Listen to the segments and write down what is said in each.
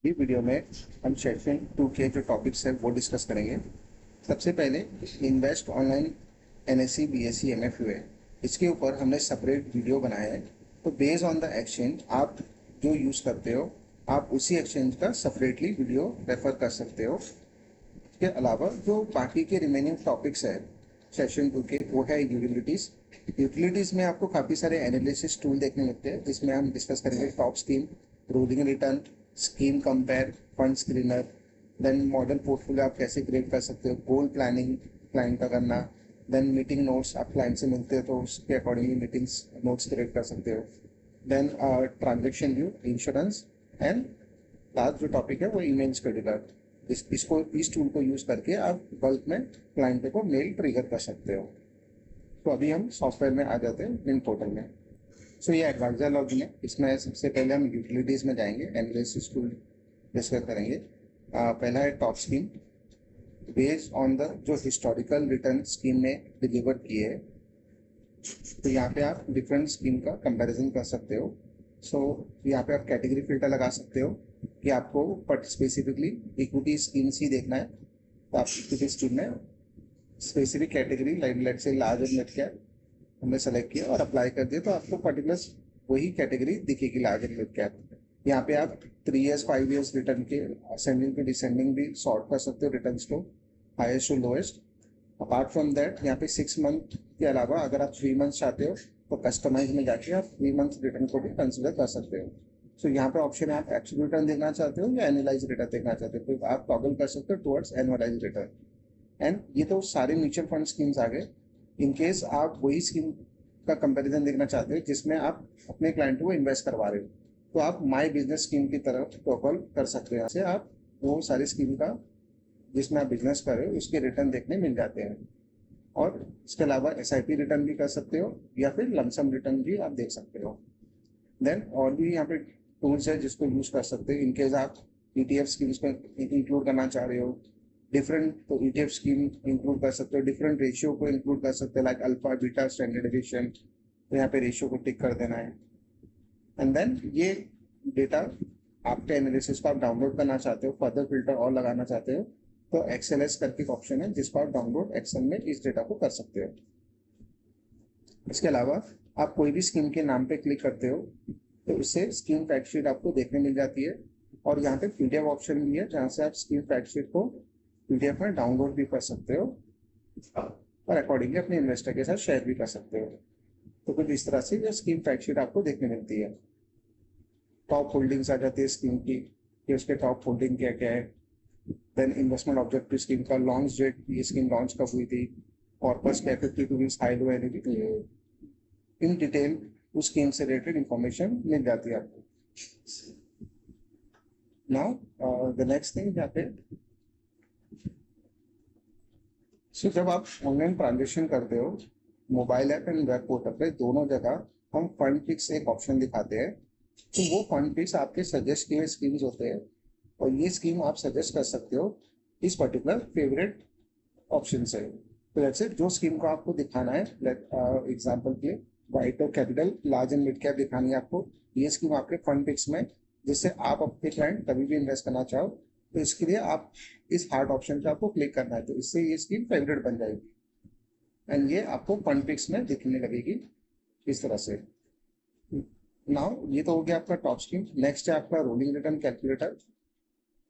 ये वीडियो में हम सेक्शन 2 के जो टॉपिक्स है वो डिस्कस करेंगे। सबसे पहले इन्वेस्ट ऑनलाइन एनएससी बीएससी एमएफयू है, इसके ऊपर हमने सेपरेट वीडियो बनाया है। तो बेस्ड ऑन द एक्सचेंज आप जो यूज़ करते हो आप उसी एक्सचेंज का सेपरेटली वीडियो रेफर कर सकते हो। इसके अलावा जो बाकी के रिमेनिंग टॉपिक्स है सेशन 2 के, वो है यूटिलिटीज़। यूटिलिटीज़ में आपको काफ़ी सारे एनालिसिस टूल देखने मिलते हैं, जिसमें हम डिस्कस करेंगे top scheme, rolling return, scheme compare, fund screener, then model portfolio आप कैसे क्रिएट कर सकते हो, गोल प्लानिंग क्लाइंट का करना, देन मीटिंग नोट्स, आप क्लाइंट से मिलते हो तो उसके अकॉर्डिंगली मीटिंग्स नोट्स क्रिएट कर सकते हो, then transaction view, insurance, and last जो टॉपिक है वो ईमेल शेड्यूलर। इस टूल को यूज़ करके आप बल्क में क्लाइंट को मेल ट्रिगर कर सकते हो। तो अभी हम सॉफ्टवेयर में आ जाते हैं, इन पोर्टल में। सो ये एडवाइजर लॉगिन है, इसमें सबसे पहले हम यूटिलिटीज़ में जाएंगे, एनालिसिस टूल डिस्कस करेंगे। पहला है top scheme. Based on the जो हिस्टोरिकल रिटर्न स्कीम ने डिलीवर किए है, तो यहाँ पे आप डिफरेंट स्कीम का कंपैरिजन कर सकते हो। सो यहाँ पे आप कैटेगरी फिल्टर लगा सकते हो कि आपको स्पेसिफिकली इक्विटी स्कीम्स ही देखना है, तो आप इक्विटी स्कीम में स्पेसिफिक कैटेगरी लाइक से लार्ज एंड मिड कैप हमने सेलेक्ट किया और अप्लाई कर दिया, तो आपको पर्टिकुलर वही कैटेगरी दिखेगी, लार्ज एंड मिड कैप। यहाँ पे आप 3 ईयर्स 5 ईयर्स रिटर्न के असेंडिंग पे डिसेंडिंग भी सॉर्ट कर सकते हो, रिटर्न को highest to lowest. Apart from that यहाँ पे 6 मंथ के अलावा अगर आप 3 मंथ चाहते हो तो कस्टमाइज में जाके आप 3 मंथ रिटर्न को भी कंसिडर कर सकते हो। सो यहाँ पे ऑप्शन है, आप एक्चुअल रिटर्न देखना चाहते हो या एनुअलाइज रिटर्न देखना चाहते हो, तो आप टॉगल कर सकते हो टुवर्ड्स एनुअलाइज रिटर्न। एंड ये तो सारे म्यूचुअल फंड स्कीम्स आ गए। इन केस आप वही स्कीम का कंपैरिजन देखना चाहते हो जिसमें आप अपने क्लाइंट को इन्वेस्ट करवा रहे हो, तो आप माई बिजनेस स्कीम की तरफ टॉगल कर सकते हो। यहाँ से आप वो सारी स्कीम का जिसमें आप बिजनेस कर रहे हो उसके रिटर्न देखने मिल जाते हैं। और इसके अलावा एसआईपी रिटर्न भी कर सकते हो या फिर लमसम रिटर्न भी आप देख सकते हो। देन और भी यहाँ पे टूल्स है जिसको यूज कर सकते हो इनकेस आप ईटीएफ स्कीम्स को इंक्लूड करना चाह रहे हो। डिफरेंट तो ईटीएफ स्कीम इंक्लूड कर सकते हो, डिफरेंट रेशियो को इंक्लूड कर सकते हो, लाइक अल्फा बीटा स्टैंडर्डाइजेशन। तो यहाँ पे रेशियो को टिक कर देना है। एंड देन ये डेटा आपके एनालिसिस को आप डाउनलोड करना चाहते हो, फर्दर फिल्टर और लगाना चाहते हो, तो एक्सएलएस करके एक ऑप्शन है जिसको आप डाउनलोड एक्सेल में इस डेटा को कर सकते हो। इसके अलावा आप कोई भी स्कीम के नाम पे क्लिक करते हो तो इससे स्कीम फैक्ट शीट आपको देखने मिल जाती है। और यहाँ पे पीडीएफ ऑप्शन भी है जहाँ से आप स्कीम फैक्ट शीट को पीडीएफ में डाउनलोड भी कर सकते हो और अकॉर्डिंगली अपने इन्वेस्टर के साथ शेयर भी कर सकते हो। तो कुछ इस तरह से ये स्कीम फैक्ट शीट आपको देखने मिलती है। टॉप होल्डिंग्स आ जाती है स्कीम की कि उसके टॉप होल्डिंग क्या क्या है। देन इन्वेस्टमेंट ऑब्जेक्टिव स्कीम का लॉन्च डेट, ये स्कीम लॉन्च कब हुई थी, कॉर्पस क्या 52 वीक्स हाई लो एनएवी, तो ये इन डिटेल उस स्कीम से रिलेटेड इंफॉर्मेशन मिल जाती है आपको। नाउ द नेक्स्ट थिंग यहाँ पे, सो जब आप ऑनलाइन ट्रांजेक्शन करते हो mobile app and web portal पे, दोनों जगह हम फंड पिक्स एक ऑप्शन दिखाते हैं। तो वो फंड पिक्स आपके सजेस्ट किए स्कीम्स होते हैं और ये स्कीम आप सजेस्ट कर सकते हो इस पर्टिकुलर फेवरेट ऑप्शन से। तो जैसे जो स्कीम को आपको दिखाना है, एग्जाम्पल के लिए वाइट और capital large and mid cap दिखानी है आपको, ये स्कीम आपके फंड पिक्स में, जिससे आप अपने क्लाइंट कभी भी इन्वेस्ट करना चाहो तो इसके लिए आप इस हार्ट ऑप्शन पे आपको क्लिक करना है, तो इससे ये स्कीम फेवरेट बन जाएगी एंड ये आपको फंड पिक्स में दिखने लगेगी इस तरह से। नाउ ये तो हो गया आपका टॉप स्कीम। नेक्स्ट है आपका रोलिंग रिटर्न कैलकुलेटर।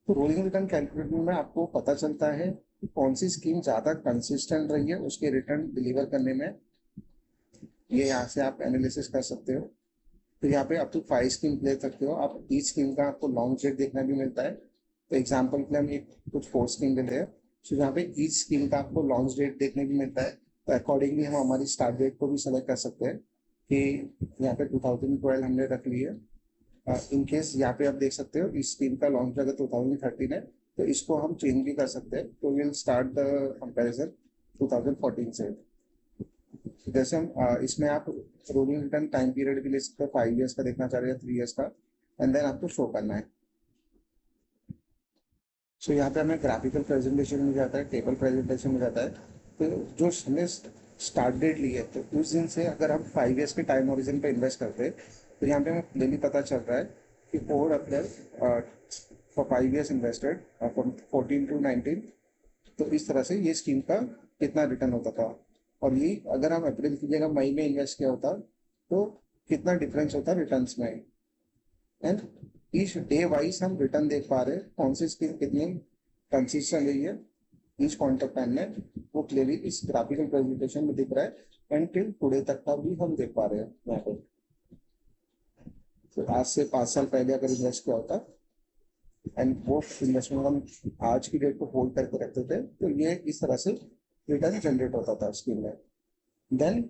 तो रोलिंग रिटर्न कैलकुलेटर में आपको पता चलता है कि कौन सी स्कीम ज़्यादा कंसिस्टेंट रही है उसके रिटर्न डिलीवर करने में। ये यहाँ से आप एनालिसिस कर सकते हो। तो यहाँ पे आप तो 5 स्कीम ले सकते हो, आप ईच स्कीम का आपको लॉन्ग डेट देखना भी मिलता है। तो एग्जाम्पल के लिए हम एक कुछ 4 स्कीम ले रहे हैं, तो यहाँ पे ईच स्कीम का आपको लॉन्च डेट देखने भी मिलता है। तो अकॉर्डिंगली हम हमारी स्टार्ट डेट को भी सेलेक्ट कर सकते हैं कि यहाँ पे 2012 हमने रख ली है। इन केस यहाँ पे आप देख सकते हो इस स्कीम का लॉन्च अगर 2013 है तो इसको हम चेंज भी कर सकते हैं। तो विल स्टार्ट द कंपैरिजन 2014 से। जैसे हम इसमें आप रोलिंग रिटर्न टाइम पीरियड भी ले सकते हो, 5 ईयर्स का देखना चाह रहे हैं, 3 ईयर्स का, एंड देन आपको शो करना है। सो यहाँ पे हमें ग्राफिकल प्रेजेंटेशन मिल जाता है, टेबल प्रेजेंटेशन मिल जाता है। तो जो हमने स्टार्ट डेट ली है तो उस दिन से अगर हम 5 ईयर्स के टाइम ओरिजिन पे इन्वेस्ट करते हैं तो यहाँ पे हमें क्लियरली पता चल रहा है कि 4 April for 5 years invested from 14 to 19। तो इस तरह से ये स्कीम का कितना रिटर्न होता था। और ये अगर हम अप्रैल की जगह मई में इन्वेस्ट किया होता तो कितना डिफरेंस होता रिटर्न्स में। एंड ईच डे वाइज हम रिटर्न देख पा रहे हैं, कौन सी स्कीम कितनी कंसिस्टेंट रही है ईच पॉइंट ऑफ टाइम में, वो क्लियरली इस ग्राफिकल प्रेजेंटेशन में दिख रहा है। एंड टिल टुडे तक का भी हम देख पा रहे हैं यहाँ पे। तो आज से 5 साल पहले अगर इन्वेस्ट किया होता एंड वो इन्वेस्टमेंट हम आज की डेट को होल्ड करके रखते थे, तो ये इस तरह से रिटर्न जनरेट होता था स्कीम में। देन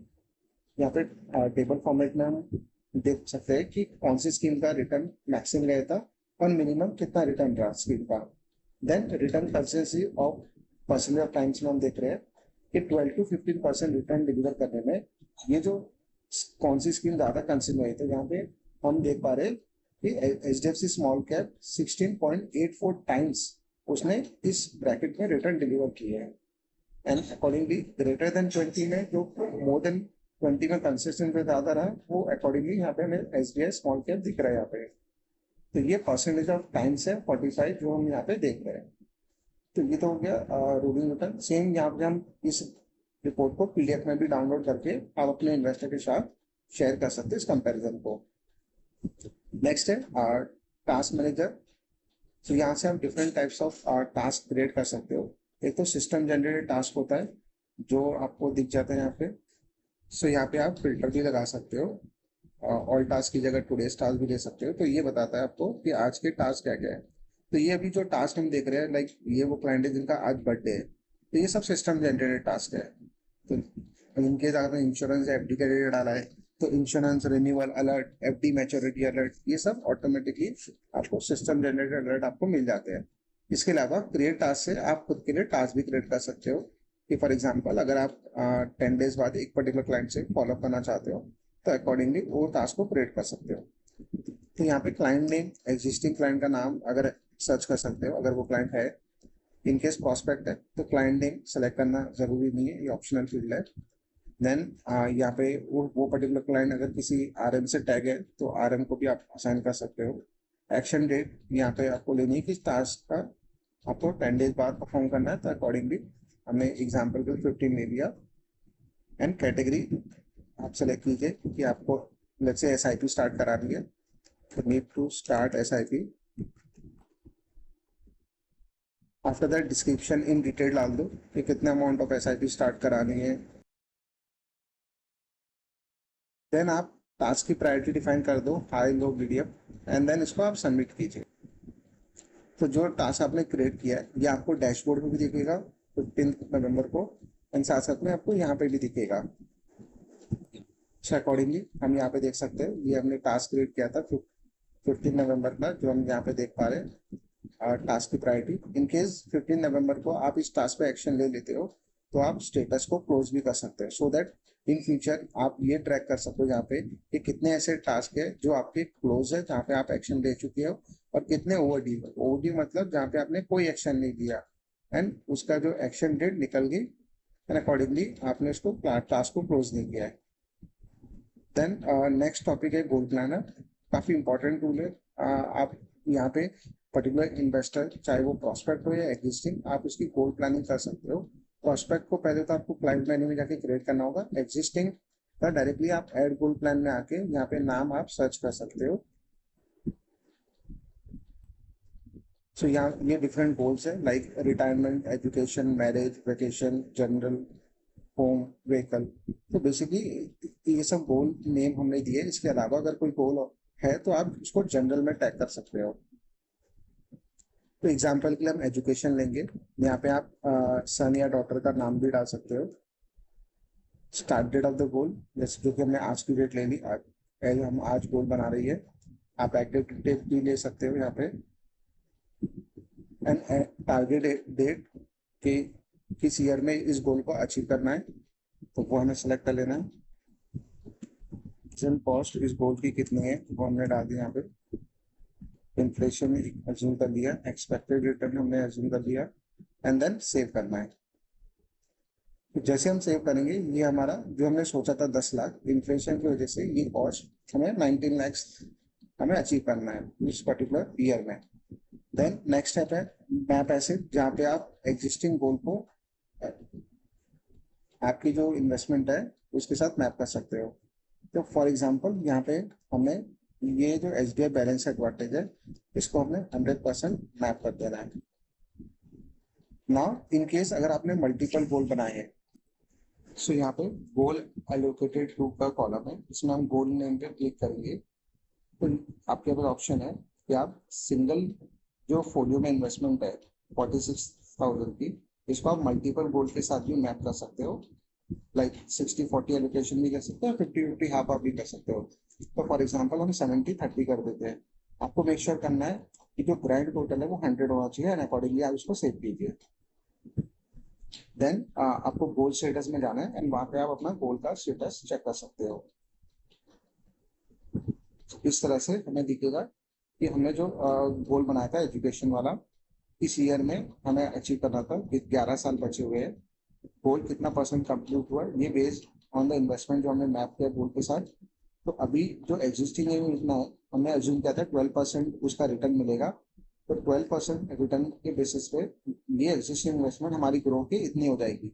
यहाँ पे टेबल फॉर्मेट में हम देख सकते हैं कि कौन सी स्कीम का रिटर्न मैक्सिमम गया था और मिनिमम कितना रिटर्न रहा स्कीम का। Then return consistency of percentage of times में हम देख रहे हैं कि 12 to 15% रिटर्न डिलीवर करने में ये जो कौन सी स्कीम ज्यादा कंसिडर हुई थी, यहाँ पे हम देख पा रहे हैं कि HDFC स्मॉल कैप 16.84 टाइम्स उसने इस ब्रैकेट में रिटर्न डिलीवर किए हैं। एंड अकॉर्डिंगली ग्रेटर देन 20 में जो मोर देन 20 में कंसिस्टेंट ज्यादा रहा, वो अकॉर्डिंगली यहाँ पे हमें SBI स्मॉल कैप दिख रहा है यहाँ पे। तो ये परसेंटेज ऑफ टाइम्स है 45 जो हम यहाँ पे देख रहे हैं। तो ये तो हो गया रूलिंग रिटर्न। सेम यहाँ पे हम इस रिपोर्ट को PDF में भी डाउनलोड करके आप अपने इन्वेस्टर के साथ शेयर कर सकते हैं इस कंपैरिजन को। नेक्स्ट है टास्क मैनेजर। तो यहाँ से हम different types of task create कर सकते हो। एक तो सिस्टम जनरेटेड टास्क होता है जो आपको दिख जाता है यहाँ पे। सो यहाँ पे आप फिल्टर भी लगा सकते हो, ऑल टास्क की जगह टुडेस टास्क भी ले सकते हो। तो ये बताता है आपको कि आज के टास्क क्या क्या है। तो ये अभी जो टास्क हम देख रहे हैं, लाइक ये वो क्लाइंट है जिनका आज बर्थडे है, तो ये सब सिस्टम जनरेटेड टास्क है। तो इनके आपने इंश्योरेंस FD का डेटा डाला है, तो insurance renewal alert, FD maturity alert, ये सब ऑटोमेटिकली आपको सिस्टम जनरेटेड अलर्ट आपको मिल जाते हैं। इसके अलावा क्रिएट टास्क से आप खुद के लिए टास्क भी क्रिएट कर सकते हो कि फॉर एग्जाम्पल अगर आप 10 डेज बाद एक पर्टिकुलर क्लाइंट से फॉलोअप करना चाहते हो तो अकॉर्डिंगली वो टास्क को क्रिएट कर सकते हो। तो यहाँ पे क्लाइंट नेम, एग्जिस्टिंग क्लाइंट का नाम अगर सर्च कर सकते हो अगर वो क्लाइंट है। इनकेस प्रॉस्पेक्ट है तो क्लाइंट नेम सेलेक्ट करना जरूरी नहीं है, ये ऑप्शनल फील्ड है। देन यहाँ पे वो पर्टिकुलर क्लाइंट अगर किसी RM से टैग है तो RM को भी आप असाइन कर सकते हो। एक्शन डेट यहाँ पे आपको लेनी है कि टास्क का आपको 10 डेज बाद परफॉर्म करना है, तो अकॉर्डिंगली हमने एग्जाम्पल के 15 ले लिया। एंड कैटेगरी आप सेलेक्ट कीजिए कि आपको लेट्स से SIP स्टार्ट करानी है, तो need to start SIP। After that description in detail डाल दो कि कितना अमाउंट ऑफ SIP स्टार्ट करानी है। देन आप टास्क की प्रायोरिटी डिफाइन कर दो, high low medium, and then इसको आप सबमिट कीजिए। तो जो टास्क आपने क्रिएट किया है ये आपको डैशबोर्ड में भी दिखेगा 15 नवंबर को, एंड साथ साथ में आपको यहाँ पे भी दिखेगा। अकॉर्डिंगली हम यहाँ पे देख सकते हैं ये हमने टास्क क्रिएट किया था 15 नवंबर का, जो हम यहाँ पे देख पा रहे हैं टास्क की प्रायोरिटी। इनकेस 15 नवंबर को आप इस टास्क पे एक्शन ले लेते हो तो आप स्टेटस को क्लोज भी कर सकते हैं, सो दैट इन फ्यूचर आप ये ट्रैक कर सकते हो यहाँ पे कि कितने ऐसे टास्क है जो आपके क्लोज है जहाँ पे आप एक्शन ले चुके हो, और कितने ओवरड्यू मतलब जहाँ पे आपने कोई एक्शन नहीं लिया एंड उसका जो एक्शन डेट निकल गई एंड अकॉर्डिंगली आपने उसको टास्क को क्लोज नहीं किया है। देन नेक्स्ट टॉपिक है गोल प्लानर। काफी इंपॉर्टेंट टूल है। आप यहाँ पे पर्टिकुलर इन्वेस्टर चाहे वो प्रॉस्पेक्ट हो या एग्जिस्टिंग, आप उसकी गोल प्लानिंग कर सकते हो। प्रॉस्पेक्ट को पहले तो आपको क्लाइंट मेन्यू में जाके क्रिएट करना होगा। एग्जिस्टिंग का डायरेक्टली आप ऐड गोल प्लान में आके यहाँ पे नाम आप सर्च कर सकते हो। सो यहाँ ये डिफरेंट गोल्स है like retirement, education, marriage, vacation, general, home, vehicle. तो बेसिकली ये सब गोल नेम हमने दिए। इसके अलावा अगर कोई गोल है तो आप उसको जनरल में टैग कर सकते हो। तो एग्जाम्पल के लिए हम एजुकेशन लेंगे, यहाँ पे आप सन या डॉटर का नाम भी डाल सकते हो। Start date of the goal, जैसे जो कि हमने आज की डेट ले ली, हम आज गोल बना रही है। आप एक्टिव डेट भी ले सकते हो यहाँ पे। एंड टारगेट डेट कि किस ईयर में इस गोल को अचीव करना है, तो वो हमें सेलेक्ट कर लेना है। कॉस्ट इस गोल की कितनी है वो हमने डाल दिया यहाँ पे। इन्फ्लेशन अज्यूम कर लिया, एक्सपेक्टेड रिटर्न हमने अज्यूम कर लिया, एंड देन सेव करना है। तो जैसे हम सेव करेंगे ये हमारा जो हमने सोचा था 10 लाख, इन्फ्लेशन की वजह से ये कॉस्ट हमें 19 लाख हमें अचीव करना है इस पर्टिकुलर ईयर में। देन नेक्स्ट स्टेप है मैप एसेट, जहाँ पे आप एग्जिस्टिंग गोल को आपकी जो इन्वेस्टमेंट है उसके साथ मैप कर सकते हो। तो फॉर एग्जांपल यहाँ पे हमें ये जो SBI बैलेंस एडवांटेज है इसको हमने 100% मैप कर देना है। नाउ इन केस अगर आपने मल्टीपल गोल बनाए हैं, सो यहाँ पे गोल एलोकेटेड टू का कॉलम है, इसमें हम गोल नेम पे क्लिक करेंगे तो आपके पास ऑप्शन है कि आप सिंगल जो फोलियो में इन्वेस्टमेंट है 46,000 की, इसको आप मल्टीपल गोल के साथ भी मैप कर सकते हो। लाइक 60-40 एलोकेशन भी कर सकते हो, 50-50 हाफ आप भी कर सकते हो। तो फॉर एग्जांपल हम 70-30 कर देते हैं। आपको मेक श्योर करना है कि जो ग्रैंड टोटल है वो 100 होना चाहिए एंड अकॉर्डिंगली आप उसको सेव कीजिए। देन आपको गोल स्टेटस में जाना है एंड वहां पे आप अपना गोल का स्टेटस चेक कर सकते हो। इस तरह से हमें दिखेगा कि हमने जो गोल बनाया था एजुकेशन वाला, इस ईयर में हमें अचीव करना था, 11 साल बचे हुए हैं, गोल कितना परसेंट कंप्लीट हुआ ये बेस्ड ऑन द इन्वेस्टमेंट जो हमने मैप किया गोल के साथ। तो अभी जो एग्जिस्टिंग है इतना है, हमने अज्यूम किया था 12% उसका रिटर्न मिलेगा। तो 12% रिटर्न के बेसिस पे ये एग्जिस्टिंग इन्वेस्टमेंट हमारी ग्रो की इतनी हो जाएगी।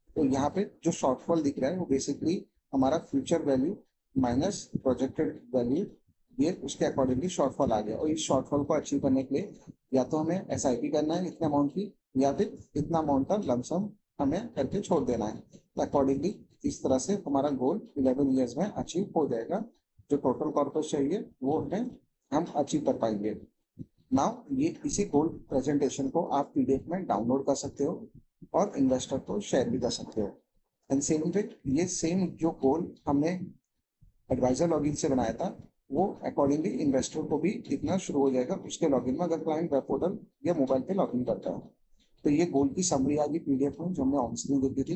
तो यहाँ पे जो शॉर्टफॉल दिख रहा है वो बेसिकली हमारा future value minus projected value, ये उसके अकॉर्डिंगली शॉर्टफॉल आ गया। और इस शॉर्टफॉल को अचीव करने के लिए या तो हमें SIP करना है इतने अमाउंट की, या फिर इतना अमाउंट का लमसम हमें करके छोड़ देना है। तो अकॉर्डिंगली इस तरह से हमारा गोल 11 ईयर्स में अचीव हो जाएगा। जो टोटल कॉर्पस चाहिए वो हमें हम अचीव कर पाएंगे। नाउ ये इसी गोल प्रेजेंटेशन को आप PDF में डाउनलोड कर सकते हो और इन्वेस्टर को शेयर भी कर सकते हो। एंड सेम वे ये सेम जो गोल हमने एडवाइजर लॉगिन से बनाया था वो अकॉर्डिंगली इन्वेस्टर को भी दिखना शुरू हो जाएगा उसके लॉगिन में, अगर क्लाइंट वेब पोर्टल या मोबाइल पे लॉगिन करता है। तो ये गोल की समरी आ गई PDF में जो हमने ऑन स्क्रीन देखी थी।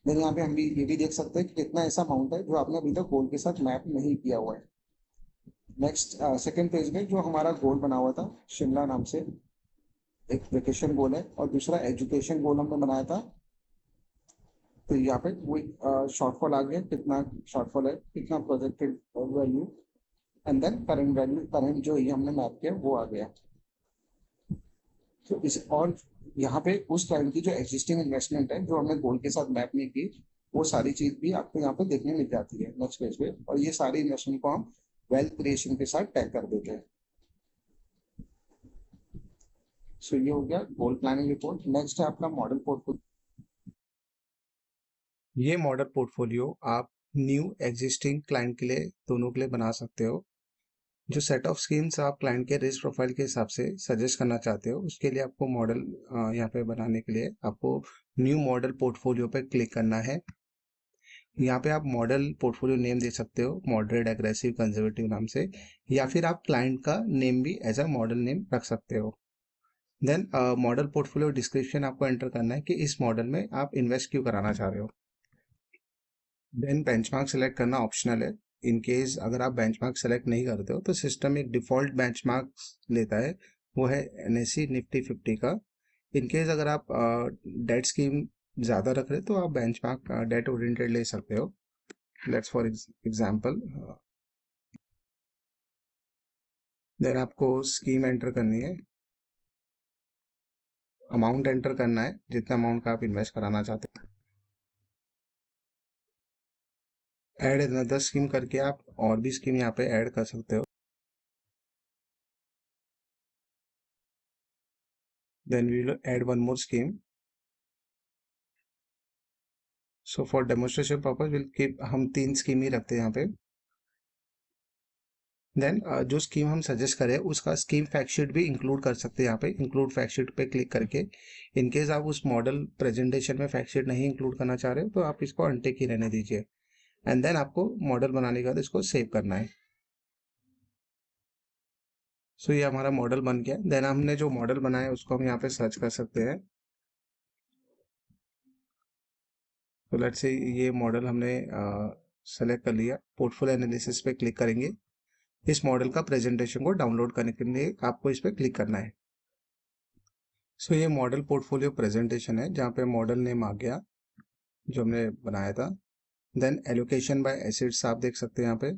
लेकिन यहाँ पे हम भी ये भी देख सकते हैं कि कितना ऐसा अमाउंट है जो आपने अभी तक गोल के साथ मैप नहीं किया हुआ है। नेक्स्ट सेकेंड पेज में जो हमारा गोल बना हुआ था शिमला नाम से, एक वेकेशन गोल है और दूसरा एजुकेशन गोल हमने बनाया था। तो यहाँ पे वो शॉर्टफॉल आ गया, कितना शॉर्टफॉल है, कितना projected value, and then current value, current जो ये हमने मैप किया वो आ गया। तो इस और यहाँ पे उस टाइम की जो एग्जिस्टिंग इन्वेस्टमेंट है जो हमने गोल के साथ मैप नहीं की, वो सारी चीज भी आपको यहाँ पे देखने मिल जाती है नेक्स्ट पेज पे। और ये सारी इन्वेस्टमेंट को हम वेल्थ क्रिएशन के साथ टैग कर देते हैं। सो ये हो गया गोल प्लानिंग रिपोर्ट। नेक्स्ट है आपका मॉडल पोर्टफोलियो। ये मॉडल पोर्टफोलियो आप न्यू एग्जिस्टिंग क्लाइंट के लिए दोनों के लिए बना सकते हो। जो सेट ऑफ स्कीम्स आप क्लाइंट के रिस्क प्रोफाइल के हिसाब से सजेस्ट करना चाहते हो उसके लिए आपको मॉडल यहाँ पे बनाने के लिए आपको न्यू मॉडल पोर्टफोलियो पे क्लिक करना है। यहाँ पे आप मॉडल पोर्टफोलियो नेम दे सकते हो, मॉडरेट, एग्रेसिव, कंजर्वेटिव नाम से, या फिर आप क्लाइंट का नेम भी एज अ मॉडल नेम रख सकते हो। देन मॉडल पोर्टफोलियो डिस्क्रिप्शन आपको एंटर करना है कि इस मॉडल में आप इन्वेस्ट क्यों कराना चाह रहे हो। देन बेंचमार्क सेलेक्ट करना ऑप्शनल है। इन केस अगर आप बेंचमार्क सेलेक्ट नहीं करते हो तो सिस्टम एक डिफॉल्ट बेंचमार्क लेता है, वो है NSE निफ्टी 50 का। इन केस अगर आप डेट स्कीम ज़्यादा रख रहे हो तो आप बेंचमार्क डेट ओरिएंटेड ले सकते हो। लेट्स फॉर एग्जांपल, देन आपको स्कीम एंटर करनी है, अमाउंट एंटर करना है जितना अमाउंट का आप इन्वेस्ट कराना चाहते हैं। ऐड अनदर स्कीम करके आप और भी स्कीम यहाँ पे ऐड कर सकते हो। Then we will add one more scheme. So for demonstration purpose will keep, हम 3 स्कीम ही रखते हैं यहाँ पे। देन जो स्कीम हम सजेस्ट करें उसका स्कीम फैक्ट भी इंक्लूड कर सकते हैं यहाँ पे। इंक्लूड फैक्ट पे क्लिक करके, इन केस आप उस मॉडल प्रेजेंटेशन में फैक्ट नहीं इंक्लूड करना चाह रहे हो तो आप इसको अनटिक ही रहने दीजिए। एंड देन आपको मॉडल बनाने के बाद इसको सेव करना है। सो ये हमारा मॉडल बन गया। देन हमने जो मॉडल बनाया है उसको हम यहाँ पे सर्च कर सकते हैं। तो लेट्स से ये मॉडल हमने सेलेक्ट कर लिया। पोर्टफोलियो एनालिसिस पे क्लिक करेंगे। इस मॉडल का प्रेजेंटेशन को डाउनलोड करने के लिए आपको इस पर क्लिक करना है। सो ये मॉडल पोर्टफोलियो प्रेजेंटेशन है जहाँ पे मॉडल नेम आ गया जो हमने बनाया था। देन एलोकेशन बाय एसेट्स आप देख सकते हैं यहाँ पे,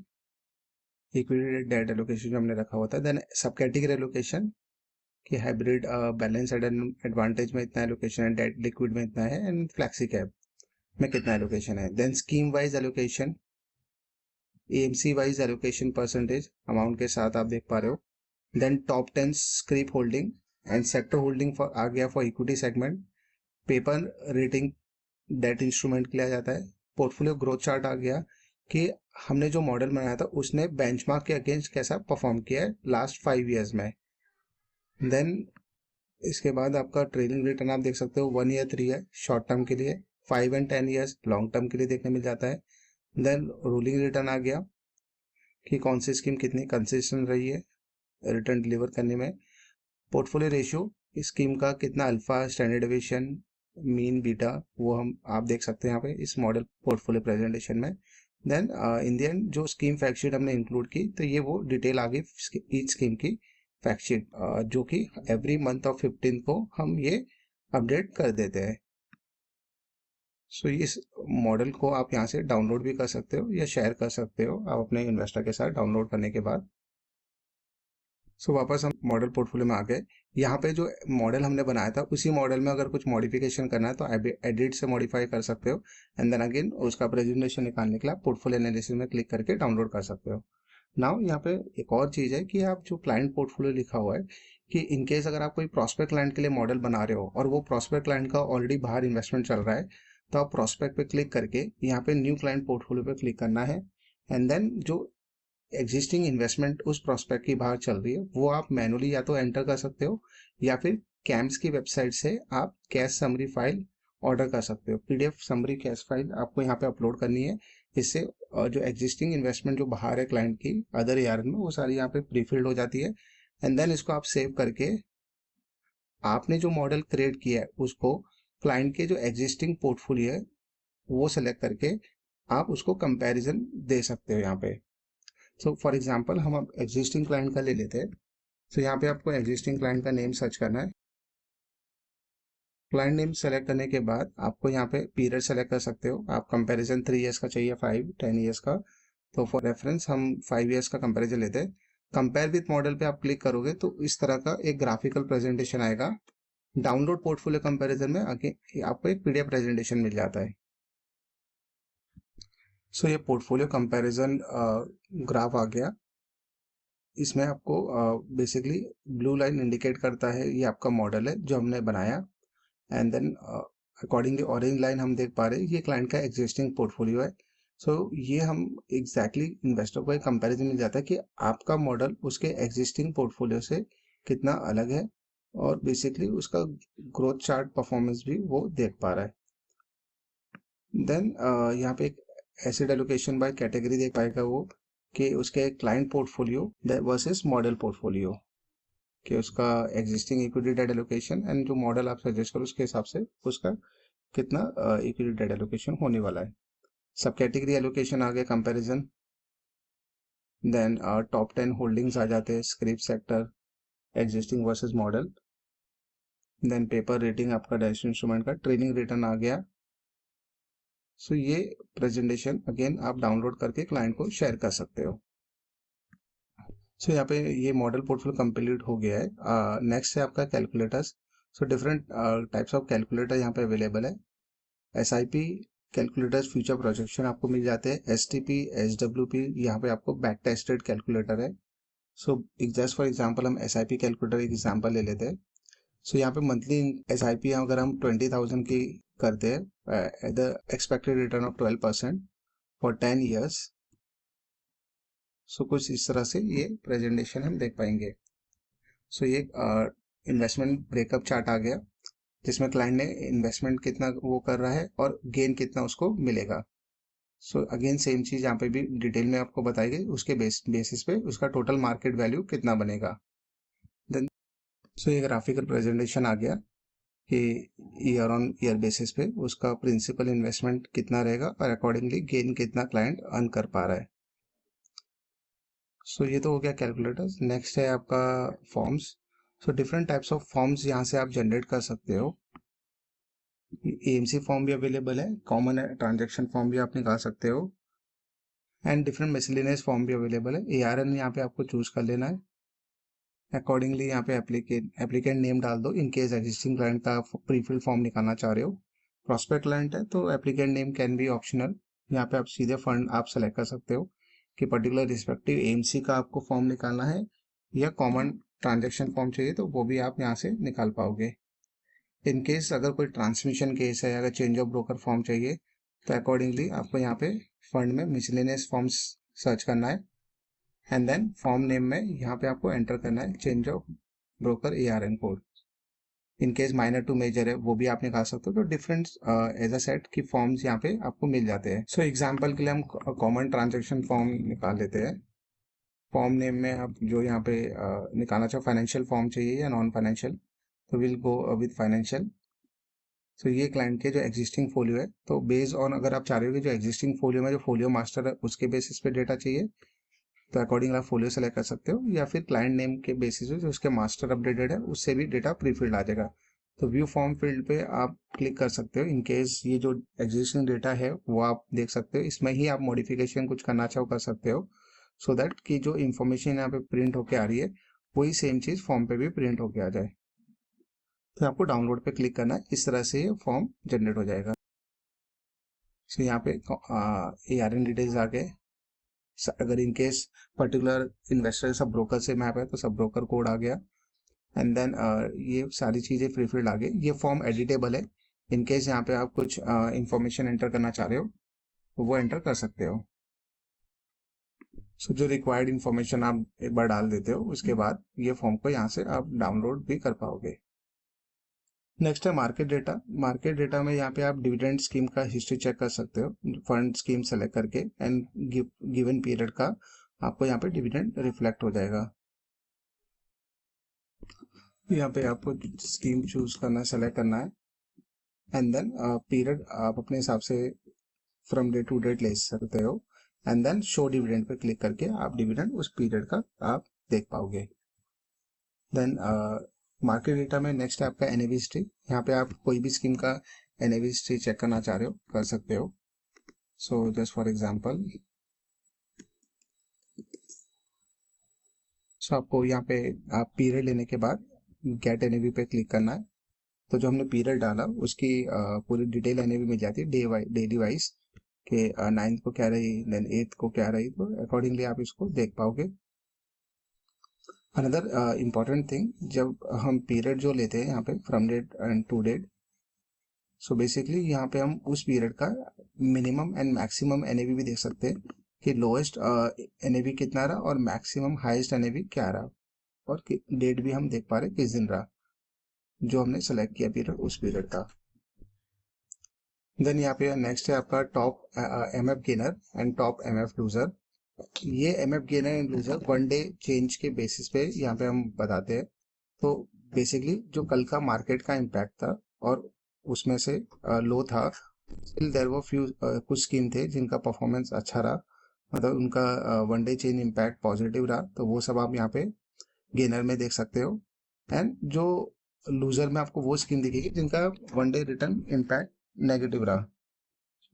इक्विटी डेट एलोकेशन जो हमने रखा हुआ था। देन सब कैटेगरी एलोकेशन कि हाइब्रिड बैलेंस एडवांटेज में इतना एलोकेशन है, डेट लिक्विड में इतना है, एंड फ्लैक्सी कैप में कितना एलोकेशन है। Then scheme wise allocation, AMC wise allocation percentage amount के साथ आप देख पा रहे हो। Then top 10 scrip holding and sector holding for आ गया for equity segment. Paper rating debt instrument के लिए आ जाता है। पोर्टफोलियो ग्रोथ चार्ट आ गया कि हमने जो मॉडल बनाया था उसने बेंचमार्क के अगेंस्ट कैसा परफॉर्म किया है लास्ट 5 ईयर्स में। देन इसके बाद आपका ट्रेलिंग रिटर्न आप देख सकते हो 1 ईयर 3 है शॉर्ट टर्म के लिए, 5 एंड 10 ईयर्स लॉन्ग टर्म के लिए देखने मिल जाता है। देन रोलिंग रिटर्न आ गया कि कौन सी स्कीम कितनी कंसिस्टेंट रही है रिटर्न डिलीवर करने में। पोर्टफोलियो रेशियो, स्कीम का कितना alpha, standard deviation, mean, beta, वो हम आप देख सकते हैं यहाँ पे इस मॉडल पोर्टफोलियो प्रेजेंटेशन में। देन इन द एंड जो स्कीम फैक्ट शीट हमने इंक्लूड की तो ये वो डिटेल आ गई ईच स्कीम की फैक्ट शीट, जो कि एवरी मंथ ऑफ 15 को हम ये अपडेट कर देते हैं। सो इस मॉडल को आप यहाँ से डाउनलोड भी कर सकते हो या शेयर कर सकते हो आप अपने इन्वेस्टर के साथ डाउनलोड करने के बाद। सो वापस हम मॉडल पोर्टफोलियो में आ गए। यहाँ पे जो मॉडल हमने बनाया था उसी मॉडल में अगर कुछ मॉडिफिकेशन करना है तो एडिट से मॉडिफाई कर सकते हो, एंड देन अगेन उसका प्रेजेंटेशन निकालने के लिए आप पोर्टफोलियो एनालिसिस में क्लिक करके डाउनलोड कर सकते हो। नाउ यहाँ पे एक और चीज़ है कि आप जो क्लाइंट पोर्टफोलियो लिखा हुआ है कि इनकेस अगर आप कोई प्रॉस्पेक्ट क्लाइंट के लिए मॉडल बना रहे हो और वो प्रॉस्पेक्ट क्लाइंट का ऑलरेडी बाहर इन्वेस्टमेंट चल रहा है, तो आप प्रॉस्पेक्ट पे क्लिक करके यहाँ पे न्यू क्लाइंट पोर्टफोलियो पे क्लिक करना है, एंड देन जो एग्जिस्टिंग इन्वेस्टमेंट उस प्रोस्पेक्ट की बाहर चल रही है वो आप मैनुअली या तो एंटर कर सकते हो या फिर कैम्स की वेबसाइट से आप कैश समरी फाइल ऑर्डर कर सकते हो। पीडीएफ समरी कैश फाइल आपको यहाँ पे अपलोड करनी है। इससे जो एग्जिस्टिंग इन्वेस्टमेंट जो बाहर है क्लाइंट की अदर एआर में वो सारी यहाँ पे प्रीफिल्ड हो जाती है, एंड देन इसको आप सेव करके आपने जो मॉडल क्रिएट किया है उसको क्लाइंट के जो एग्जिस्टिंग पोर्टफोलियो है वो सेलेक्ट करके आप उसको कंपैरिजन दे सकते हो यहाँ पे। सो फॉर एग्जाम्पल हम अब एग्जिस्टिंग क्लाइंट का ले लेते हैं। सो यहाँ पे आपको एग्जिस्टिंग क्लाइंट का नेम सर्च करना है। क्लाइंट नेम सेलेक्ट करने के बाद आपको यहाँ पे पीरियड सेलेक्ट कर सकते हो। आप कंपैरिजन 3 ईयर्स का चाहिए, 5, 10 ईयर्स का, तो फॉर रेफरेंस हम 5 ईयर्स का कंपैरिजन लेते हैं। कंपेयर विथ मॉडल पे आप क्लिक करोगे तो इस तरह का एक ग्राफिकल प्रेजेंटेशन आएगा। डाउनलोड पोर्टफोलियो कंपैरिजन में आगे आपको एक पीडीएफ प्रेजेंटेशन मिल जाता है। सो ये पोर्टफोलियो कंपैरिजन ग्राफ आ गया। इसमें आपको बेसिकली ब्लू लाइन इंडिकेट करता है ये आपका मॉडल है जो हमने बनाया, and then accordingly orange line हम देख पा रहे हैं ये क्लाइंट का एग्जिस्टिंग पोर्टफोलियो है। सो ये हम एग्जैक्टली इन्वेस्टर को एक कंपैरिजन मिल जाता है कि आपका मॉडल उसके एग्जिस्टिंग पोर्टफोलियो से कितना अलग है, और बेसिकली उसका ग्रोथ चार्ट परफॉर्मेंस भी वो देख पा रहा है। देन यहाँ पे एक एसिड एलोकेशन बाय कैटेगरी देख पाएगा वो कि उसके client portfolio versus model portfolio, कि उसका existing equity debt allocation and जो मॉडल आप सजेस्ट करो उसके हिसाब से उसका कितना इक्विटी डेट एलोकेशन होने वाला है। सब कैटेगरी एलोकेशन आ गया कंपैरिजन। देन टॉप 10 होल्डिंग्स आ जाते हैं, scrip sector, existing versus model. Then paper rating आपका डैश इंस्ट्रूमेंट का, ट्रेनिंग रिटर्न आ गया। सो ये प्रेजेंटेशन अगेन आप डाउनलोड करके क्लाइंट को शेयर कर सकते हो। सो यहाँ पे ये मॉडल पोर्टफोलियो कंप्लीट हो गया है। नेक्स्ट है आपका calculators. So different types of calculator यहाँ पे अवेलेबल है। एसआईपी कैलकुलेटर्स फ्यूचर प्रोजेक्शन आपको मिल जाते हैं। एसटीपी, एसडब्ल्यूपी यहाँ पे आपको बैक टेस्टेड कैलकुलेटर है। सो जस्ट फॉर एग्जांपल हम एसआईपी कैलकुलेटर एक एग्जांपल ले लेते हैं। सो यहाँ पे मंथली एसआईपी अगर हम 20,000 की करते हैं the expected return of 12% for 10 years. So कुछ इस तरह से ये प्रेजेंटेशन हम देख पाएंगे। सो ये इन्वेस्टमेंट ब्रेकअप चार्ट आ गया जिसमें क्लाइंट ने इन्वेस्टमेंट कितना वो कर रहा है और गेन कितना उसको मिलेगा। सो अगेन सेम चीज यहाँ पे भी डिटेल में आपको बताई गई, उसके बेसिस पे उसका टोटल मार्केट वैल्यू कितना बनेगा। देन सो ये ग्राफिकल प्रेजेंटेशन आ गया कि ईयर ऑन ईयर बेसिस पे उसका प्रिंसिपल इन्वेस्टमेंट कितना रहेगा और अकॉर्डिंगली गेन कितना क्लाइंट अर्न कर पा रहा है। सो ये तो हो गया कैलकुलेटर्स। नेक्स्ट है आपका forms. So different types of forms यहाँ से आप जनरेट कर सकते हो। एएमसी फॉर्म भी अवेलेबल है, कॉमन ट्रांजैक्शन फॉर्म भी आप निकाल सकते हो, एंड डिफरेंट मिसलेनियस फॉर्म भी अवेलेबल है। एआरएन यहाँ पे आपको चूज कर लेना है। अकॉर्डिंगली यहाँ पे एप्लीकेंट नेम डाल दो इन केस एग्जिस्टिंग क्लाइंट का प्रीफिल फॉर्म निकालना चाह रहे हो। प्रॉस्पेक्ट क्लाइंट है तो applicant name can be optional. यहाँ पे आप सीधे फंड आप सेलेक्ट कर सकते हो कि पर्टिकुलर रिस्पेक्टिव एएमसी का आपको फॉर्म निकालना है या कॉमन ट्रांजेक्शन फॉर्म चाहिए तो वो भी आप यहाँ से निकाल पाओगे। इन केस अगर कोई ट्रांसमिशन केस है, अगर चेंज ऑफ ब्रोकर फॉर्म चाहिए तो अकॉर्डिंगली आपको यहाँ पे फंड में मिसलेनियस फॉर्म्स सर्च करना है एंड देन फॉर्म नेम में यहाँ पे आपको एंटर करना है change of broker ARN code. In case minor to major है वो भी आप निकाल सकते हो। तो डिफरेंट एज अ सेट की फॉर्म्स यहाँ पे आपको मिल जाते हैं। सो एग्जांपल के लिए हम कॉमन ट्रांजैक्शन फॉर्म निकाल लेते हैं। फॉर्म नेम में आप जो यहाँ पे निकालना चाहो फाइनेंशियल फॉर्म चाहिए या नॉन फाइनेंशियल, तो विल गो विद फाइनेंशियल। तो ये क्लाइंट के जो एग्जिस्टिंग फोलियो है तो बेस्ड ऑन अगर आप चाह रहे हो कि जो एग्जिस्टिंग फोलियो में जो फोलियो मास्टर है उसके बेसिस पे डेटा चाहिए तो अकॉर्डिंग आप फोलियो सेलेक्ट कर सकते हो, या फिर क्लाइंट नेम के बेसिस पे जो उसके मास्टर अपडेटेड है उससे भी डेटा प्री फिल्ड आ जाएगा। तो व्यू फॉर्म फील्ड पे आप क्लिक कर सकते हो। इन केस ये जो एग्जिस्टिंग डेटा है वो आप देख सकते हो, इसमें ही आप मॉडिफिकेशन कुछ करना चाहो कर सकते हो सो दैट कि जो इन्फॉर्मेशन यहाँ पे प्रिंट होके आ रही है वही सेम चीज फॉर्म पे भी प्रिंट होके आ जाए। तो आपको डाउनलोड पे क्लिक करना है, इस तरह से ये फॉर्म जनरेट हो जाएगा। तो यहाँ पे ARN डिटेल्स आ गए। अगर in case particular investor sub broker से मैप है तो सब ब्रोकर कोड आ गया एंड देन ये सारी चीज़ें फ्री फील्ड आ गई। ये फॉर्म एडिटेबल है। इन केस यहाँ पे आप कुछ इंफॉर्मेशन एंटर करना चाह रहे हो तो वो एंटर कर सकते हो। सो जो रिक्वायर्ड इन्फॉर्मेशन आप एक बार डाल देते हो उसके बाद ये फॉर्म को यहाँ से आप डाउनलोड भी कर पाओगे। नेक्स्ट है मार्केट डेटा। मार्केट डेटा में यहाँ पे आप डिविडेंड स्कीम का हिस्ट्री चेक कर सकते हो फंड स्कीम सेलेक्ट करके एंड गिवन पीरियड का आपको यहाँ पे डिविडेंड रिफ्लेक्ट हो जाएगा। यहाँ पे आपको स्कीम चूज करना सेलेक्ट करना है एंड देन पीरियड आप अपने हिसाब से फ्रॉम डे टू डेट ले सकते हो and then show dividend pay click करके आप डिविडेंड उस पीरियड का आप देख पाओगे। देन मार्केट डेटा में नेक्स्ट है आपका NAV हिस्ट्री। यहाँ पे आप कोई भी स्कीम का NAV हिस्ट्री चेक करना चाह रहे हो कर सकते हो। So just for example so आपको यहाँ पे आप पीरियड लेने के बाद गेट NAV पे क्लिक करना है। तो जो हमने पीरियड डाला उसकी पूरी डिटेल NAV मिल जाती है डेली वाइज के 9th को क्या रही देन 8th को क्या रही, तो अकॉर्डिंगली आप इसको देख पाओगे। अनदर इम्पॉर्टेंट थिंग, जब हम पीरियड जो लेते हैं यहाँ पे from date and to date, so basically यहाँ पे हम उस पीरियड का मिनिमम एंड मैक्सिमम NAV भी देख सकते हैं कि लोएस्ट NAV कितना रहा और मैक्सिमम हाईएस्ट NAV क्या रहा, और डेट भी हम देख पा रहे किस दिन रहा जो हमने सेलेक्ट किया पीरियड उस पीरियड का। देन यहाँ पे नेक्स्ट है आपका top MF gainer and top MF loser. ये MF gainer and loser one day change के बेसिस पे यहाँ पे हम बताते हैं। तो बेसिकली जो कल का मार्केट का इम्पैक्ट था और उसमें से लो था, स्टिल देयर वर फ्यू कुछ स्कीम थे जिनका परफॉर्मेंस अच्छा रहा, मतलब उनका one day change impact positive रहा, तो वो सब आप यहाँ पे गेनर में देख सकते हो। एंड जो लूजर में आपको वो स्कीम दिखेगी जिनका one day return impact negative रहा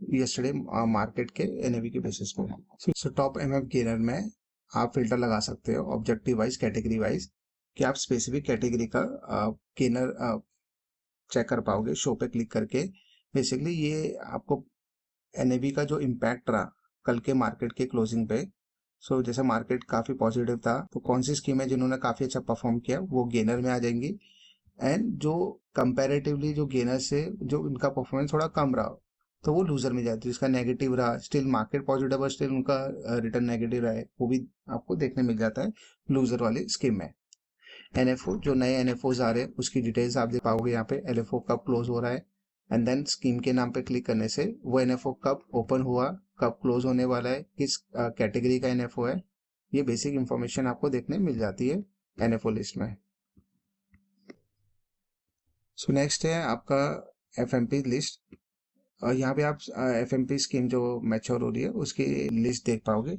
यस्टरडे मार्केट के NAV के बेसिस पे। सो टॉप MF गेनर में आप फिल्टर लगा सकते हो ऑब्जेक्टिव वाइज कैटेगरी वाइज कि आप स्पेसिफिक कैटेगरी का गेनर चेक कर पाओगे शो पे क्लिक करके। बेसिकली ये आपको NAV का जो इम्पैक्ट रहा कल के मार्केट के क्लोजिंग पे, सो जैसे मार्केट काफी पॉजिटिव था तो कौन सी स्कीम है जिन्होंने काफी अच्छा परफॉर्म किया वो गेनर में आ जाएंगी, एंड जो कंपैरेटिवली जो गेनर से जो उनका परफॉर्मेंस थोड़ा कम रहा तो वो लूजर में जाती है। जिसका नेगेटिव रहा स्टिल मार्केट पॉजिटिव और स्टिल उनका रिटर्न नेगेटिव रहा है वो भी आपको देखने मिल जाता है लूजर वाली स्कीम में। NFO जो नए NFOs आ रहे हैं उसकी डिटेल्स आप देख पाओगे यहाँ पे LFO कब क्लोज हो रहा है एंड देन स्कीम के नाम पे क्लिक करने से वो NFO कब ओपन हुआ कब क्लोज होने वाला है किस कैटेगरी का NFO है, ये बेसिक इंफॉर्मेशन आपको देखने मिल जाती है NFO लिस्ट में। सो नेक्स्ट है आपका FMP लिस्ट। यहाँ पे आप FMP स्कीम जो मैच्योर हो रही है उसकी लिस्ट देख पाओगे।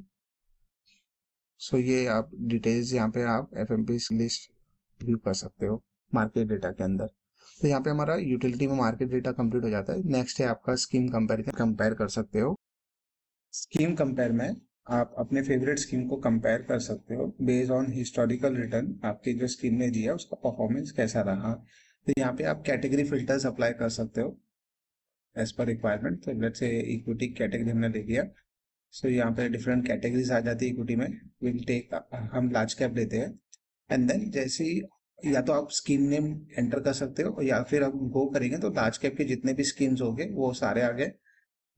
सो ये आप डिटेल्स यहाँ पे आप FMP लिस्ट व्यू कर सकते हो मार्केट डेटा के अंदर। तो यहाँ पे हमारा यूटिलिटी में मार्केट डेटा कंप्लीट हो जाता है। नेक्स्ट है आपका स्कीम कंपेयर कर सकते हो। स्कीम कंपेयर में आप अपने फेवरेट स्कीम को कंपेयर कर सकते हो बेस्ड ऑन हिस्टोरिकल रिटर्न, आपकी जो स्कीम ने दिया उसका परफॉर्मेंस कैसा रहा। तो यहाँ पे आप कैटेगरी फिल्टर्स अप्लाई कर सकते हो एज पर रिक्वायरमेंट। तो लेट्स से इक्विटी कैटेगरी हमने ले लिया, सो यहाँ पे डिफरेंट कैटेगरीज आ जाती है इक्विटी में। विल टेक, हम लार्ज कैप लेते हैं। एंड देन जैसे ही या तो आप स्कीम नेम एंटर कर सकते हो या फिर आप गो करेंगे तो लार्ज कैप के जितने भी स्कीम्स होंगे वो सारे आ गए।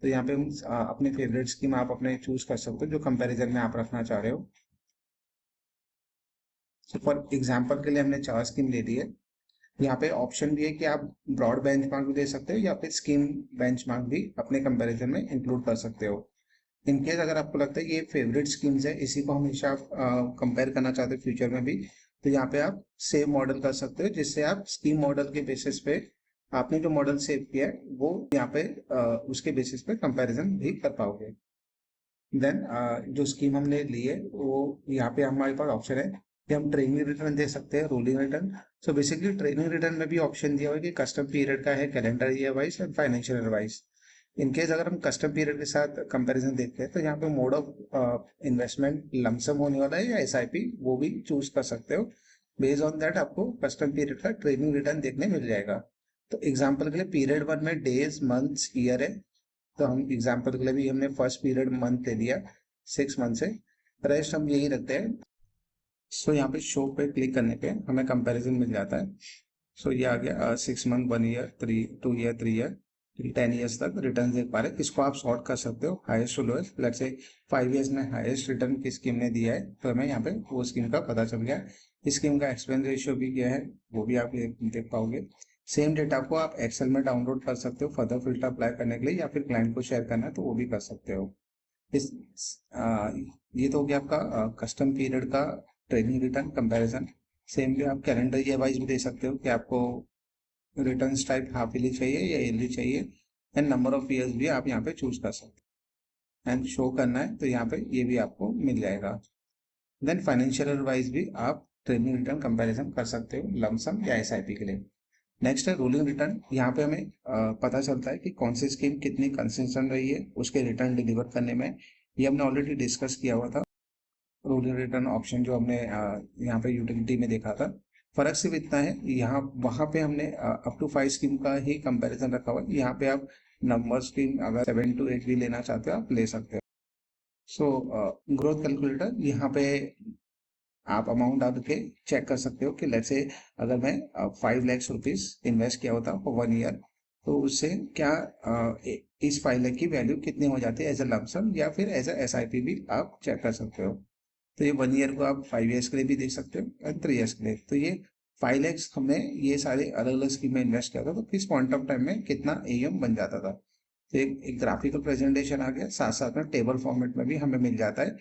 तो यहाँ पे हम अपने फेवरेट स्कीम आप अपने चूज कर सकते हो जो कंपैरिजन में आप रखना चाह रहे हो। सो फॉर एग्जांपल के लिए हमने 4 स्कीम ले ली है। यहाँ पे ऑप्शन भी है कि आप ब्रॉड बेंचमार्क भी दे सकते हो या फिर स्कीम बेंचमार्क भी अपने कंपैरिजन में इंक्लूड कर सकते हो। इन केस अगर आपको लगता है ये फेवरेट स्कीम्स है, इसी को हमेशा आप कंपेयर करना चाहते हो फ्यूचर में भी, तो यहाँ पे आप सेव मॉडल कर सकते हो, जिससे आप स्कीम मॉडल के बेसिस पे आपने जो मॉडल सेव किया है वो यहाँ पे उसके बेसिस पे कंपैरिजन भी कर पाओगे। देन जो स्कीम हमने ली है वो यहाँ पे हमारे पास ऑप्शन है कि हम ट्रेनिंग रिटर्न दे सकते हैं, rolling return. So basically training return में भी ऑप्शन दिया हुआ है कि कस्टम पीरियड का है, calendar year wise and financial year wise. In case अगर हम कस्टम पीरियड के साथ कंपैरिजन देखते हैं तो यहाँ पे मोड ऑफ इन्वेस्टमेंट लमसम होने वाला है या एसआईपी, वो भी चूज कर सकते हो। बेस्ड ऑन दैट आपको कस्टम पीरियड का ट्रेनिंग रिटर्न देखने मिल जाएगा। तो एग्जाम्पल के लिए पीरियड 1 में डेज मंथ्स ईयर है, तो हम एग्जाम्पल के लिए भी हमने फर्स्ट पीरियड मंथ ले लिया 6 मंथ से, रेस्ट हम यही रखते हैं। सो यहाँ पे शो पे क्लिक करने पे हमें कंपैरिजन मिल जाता है। सो ये आ गया 6 month, 1 year, 2 year, 3 year, 10 years तक रिटर्न देख पा रहे हैं। इसको आप सॉर्ट कर सकते हो highest to lowest. Let's say 5 years में हाईएस्ट रिटर्न किस स्कीम ने दिया है तो हमें यहाँ पे वो स्कीम का पता चल गया। इस स्कीम का एक्सपेंस रेशियो भी क्या है वो भी आप देख पाओगे। सेम डेटा को आप एक्सेल में डाउनलोड कर सकते हो फर्दर फिल्टर अप्लाई करने के लिए, या फिर क्लाइंट को शेयर करना है तो वो भी कर सकते हो। इस ये तो हो गया आपका कस्टम पीरियड का ट्रेनिंग रिटर्न कंपैरिजन। सेम भी आप कैलेंडर ईयर वाइज भी दे सकते हो कि आपको रिटर्न टाइप हाफ ईयरली चाहिए या ईयरली चाहिए, एंड नंबर ऑफ ईयर्स भी आप यहाँ पे चूज कर सकते हो एंड शो करना है तो यहाँ पे ये भी आपको मिल जाएगा। देन फाइनेंशियल वाइज भी आप ट्रेनिंग रिटर्न कंपैरिजन कर सकते हो लमसम या एसआईपी के लिए। नेक्स्ट है रोलिंग रिटर्न। यहाँ पे हमें पता चलता है कि कौन सी स्कीम कितनी कंसिस्टेंट रही है उसके रिटर्न डिलीवर करने में। ये हमने ऑलरेडी डिस्कस किया हुआ था, रोलिंग रिटर्न ऑप्शन जो हमने यहाँ पे यूटिलिटी में देखा था। फर्क सिर्फ इतना है, यहाँ वहाँ पे हमने अप टू 5 स्कीम का ही कंपैरिजन रखा हुआ है। यहाँ पे आप नंबर स्कीम अगर 7 to 8 भी लेना चाहते हो आप ले सकते हो। सो ग्रोथ कैलकुलेटर, यहाँ पे आप अमाउंट डाल के चेक कर सकते हो कि लेट्स से अगर मैं 5 लाख रुपीज इन्वेस्ट किया होता फॉर 1 ईयर, तो उससे क्या इस 5 लाख की वैल्यू कितनी हो जाती है एज अ लमसम या फिर एज अ एसआईपी भी आप चेक कर सकते हो। तो ये 1 ईयर को आप 5 ईयर्स के लिए भी देख सकते हो एंड 3 ईयर्स के लिए। तो ये 5 lakhs हमने ये सारे अलग अलग स्कीम में इन्वेस्ट किया था तो किस पॉइंट ऑफ टाइम में कितना एम बन जाता था। तो एक ग्राफिकल प्रेजेंटेशन आ गया, साथ साथ में टेबल फॉर्मेट में भी हमें मिल जाता है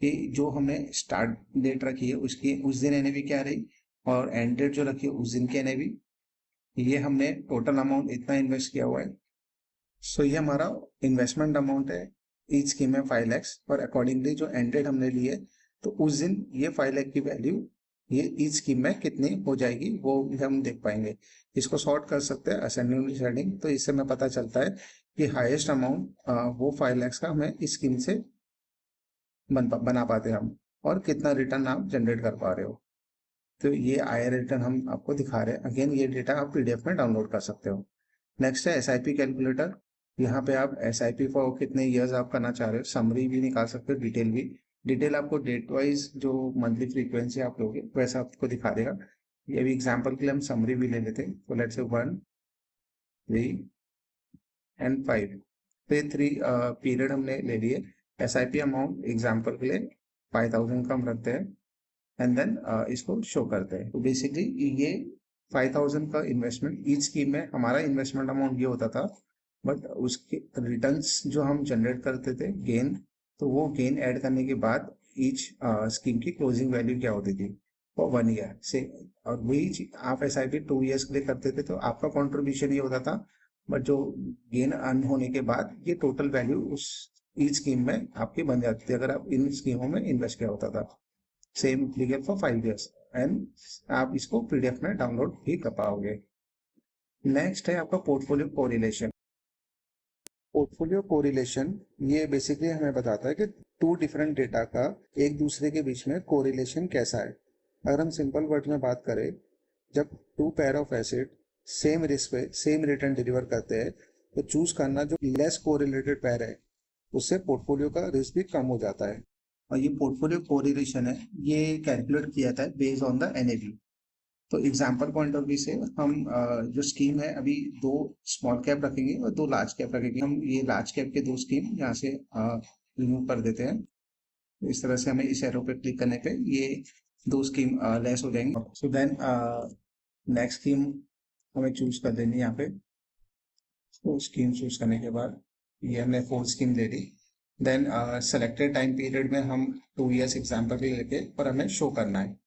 कि जो हमने स्टार्ट डेट रखी है उसकी उस दिन एनएवी क्या रही और एंड डेट जो रखी है उस दिन की एनएवी। ये हमने टोटल अमाउंट इतना इन्वेस्ट किया हुआ है। सो ये हमारा इन्वेस्टमेंट अमाउंट है, ईच स्कीम में 5 lakhs, और अकॉर्डिंगली जो एंड डेट हमने ली है तो उस दिन ये 5 लाख की वैल्यू ये ईच स्कीम में कितनी हो जाएगी वो भी हम देख पाएंगे। इसको सॉर्ट कर सकते हैं असेंडिंग डिसेंडिंग, तो इससे हमें पता चलता है कि हाईएस्ट अमाउंट वो 5 lakhs का हमें इस स्कीम से बना पाते हैं हम, और कितना रिटर्न आप जनरेट कर पा रहे हो। तो ये आय रिटर्न हम आपको दिखा रहे हैं। अगेन ये डेटा आप पीडीएफ में डाउनलोड कर सकते हो। नेक्स्ट है एसआईपी कैलकुलेटर। यहाँ पे आप एसआईपी फॉर कितने इयर्स आप करना चाह रहे हो समरी भी निकाल सकते हो, डिटेल भी। डिटेल आपको डेट वाइज जो मंथली फ्रीक्वेंसी आप लोगे वैसा आपको दिखा देगा। ये भी एग्जांपल के लिए हम समरी भी ले लेते हैं, तो लेट्स से 1, 3 एंड 5। तो ये 3 पीरियड हमने ले लिए। एसआईपी अमाउंट एग्जाम्पल के लिए 5000 का हम रखते हैं एंड देन इसको शो करते हैं। तो बेसिकली ये 5000 का इन्वेस्टमेंट ईच स्कीम में हमारा इन्वेस्टमेंट अमाउंट ये होता था, बट उसके रिटर्न्स जो हम जनरेट करते थे गेन, तो वो गेन ऐड करने के बाद ईच स्कीम की क्लोजिंग वैल्यू क्या होती थी फॉर 1 ईयर से। और वही आप एसआईपी 2 ईयर्स के लिए करते थे तो आपका कॉन्ट्रीब्यूशन ये होता था, बट जो गेन अर्न होने के बाद ये टोटल वैल्यू उस ईच स्कीम में आपकी बन जाती थी अगर आप इन स्कीमों में इन्वेस्ट किया होता था। Same applicable for 5 years and आप इसको पीडीएफ में डाउनलोड भी कर पाओगे। नेक्स्ट है आपका पोर्टफोलियो कोरिलेशन। पोर्टफोलियो कोरिलेशन ये बेसिकली हमें बताता है कि टू डिफरेंट डेटा का एक दूसरे के बीच में कोरिलेशन कैसा है। अगर हम सिंपल वर्ड में बात करें, जब two pair of asset same risk पे सेम रिटर्न डिलीवर करते हैं तो चूज करना जो लेस कोरिलेटेड पेयर है, उससे पोर्टफोलियो का रिस्क भी कम हो जाता है। और ये पोर्टफोलियो कोरिलेशन है, ये कैलकुलेट किया था बेस्ड ऑन द एनएवी। तो एग्जाम्पल पॉइंट ऑफ व्यू से हम जो स्कीम है अभी दो स्मॉल कैप रखेंगे और दो लार्ज कैप रखेंगे। हम ये लार्ज कैप के दो स्कीम यहाँ से रिमूव कर देते हैं। इस तरह से हमें इस एरो पे क्लिक करने पे ये दो स्कीम लेस हो जाएंगे। सो देन नेक्स्ट स्कीम हमें चूज कर देनी है यहाँ पे। तो स्कीम चूज करने के बाद ये हमने 4 स्कीम ले ली। देन सेलेक्टेड टाइम पीरियड में हम 2 ईयर्स एग्जाम्पल भी लेके और हमें शो करना है।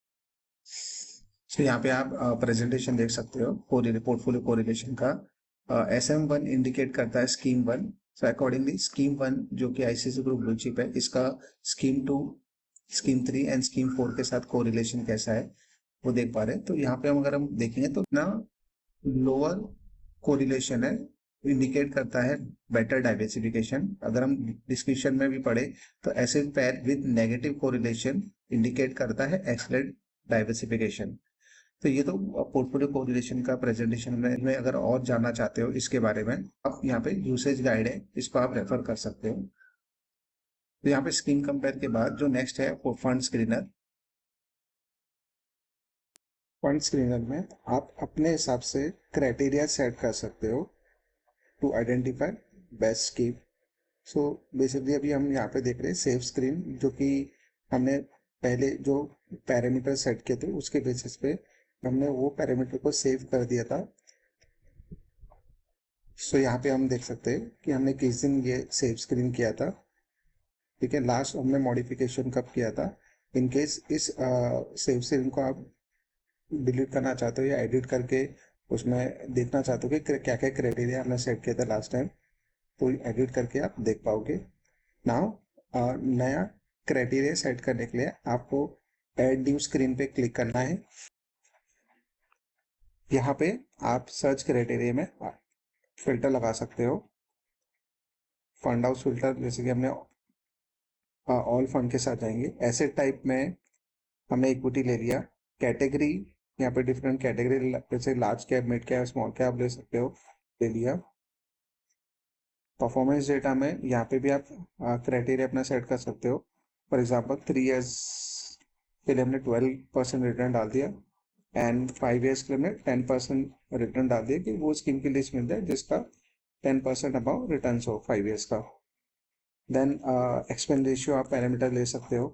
तो यहाँ पे आप प्रेजेंटेशन देख सकते हो पोर्टफोलियो कोरिलेशन का। SM1 इंडिकेट करता है स्कीम 1। सो अकॉर्डिंगली स्कीम 1 जो कि आईसीआईसीआई ग्रुप ब्लू चिप है, इसका स्कीम 2, स्कीम 3 एंड स्कीम 4 के साथ कोरिलेशन कैसा है वो देख पा रहे हैं। तो यहाँ पे अगर हम देखेंगे तो ना लोअर कोरिलेशन है, इंडिकेट करता है बेटर डाइवर्सिफिकेशन। अगर हम डिस्क्रिप्शन में भी पढ़े तो asset pair with negative correlation indicate करता है एक्सलेंट डाइवर्सिफिकेशन। तो ये तो पोर्टफोलियो कोरिलेशन का प्रेजेंटेशन में अगर और जानना चाहते हो इसके बारे में, आप यहाँ पे यूसेज गाइड है, इसको आप रेफर कर सकते हो। तो यहाँ पे स्कीम कंपेयर के बाद जो नेक्स्ट है वो फंड स्क्रीनर। फंड स्क्रीनर में आप अपने हिसाब से क्राइटेरिया सेट कर सकते हो to identify best scheme. So basically अभी हम यहाँ पे देख रहे हैं सेफ स्क्रीन, जो कि हमने पहले जो पैरामीटर सेट किए थे उसके बेसिस पे हमने वो पैरामीटर को सेव कर दिया था। सो यहाँ पे हम देख सकते हैं कि हमने किस दिन ये सेव स्क्रीन किया था। ठीक है, लास्ट हमने मॉडिफिकेशन कब किया था। इन केस इस सेव स्क्रीन को आप डिलीट करना चाहते हो या एडिट करके उसमें देखना चाहते हो कि क्या क्या क्राइटेरिया हमने सेट किया था लास्ट टाइम, तो एडिट करके आप देख पाओगे। नाउ नया क्राइटेरिया सेट करने के लिए आपको ऐड न्यू स्क्रीन पे क्लिक करना है। यहाँ पे आप सर्च क्राइटेरिया में फिल्टर लगा सकते हो। फंड हाउस फिल्टर, जैसे कि हमने ऑल फंड के साथ जाएंगे। एसेट टाइप में हमने इक्विटी ले लिया। कैटेगरी, यहाँ पे डिफरेंट कैटेगरी जैसे large cap, mid cap, small cap ले सकते हो, ले लिया। परफॉर्मेंस डेटा में यहाँ पे भी आप क्राइटेरिया अपना सेट कर सकते हो। फॉर एग्जांपल 3 इयर्स के लिए हमने 12% रिटर्न डाल दिया एंड 5 इयर्स के लिए हमने 10% रिटर्न डाल दिया कि वो स्कीम की लिस्ट मिल जाए जिसका 10% अबाउ रिटर्न हो 5 इयर्स का। देन एक्सपेंस रेशियो आप पैरामीटर ले सकते हो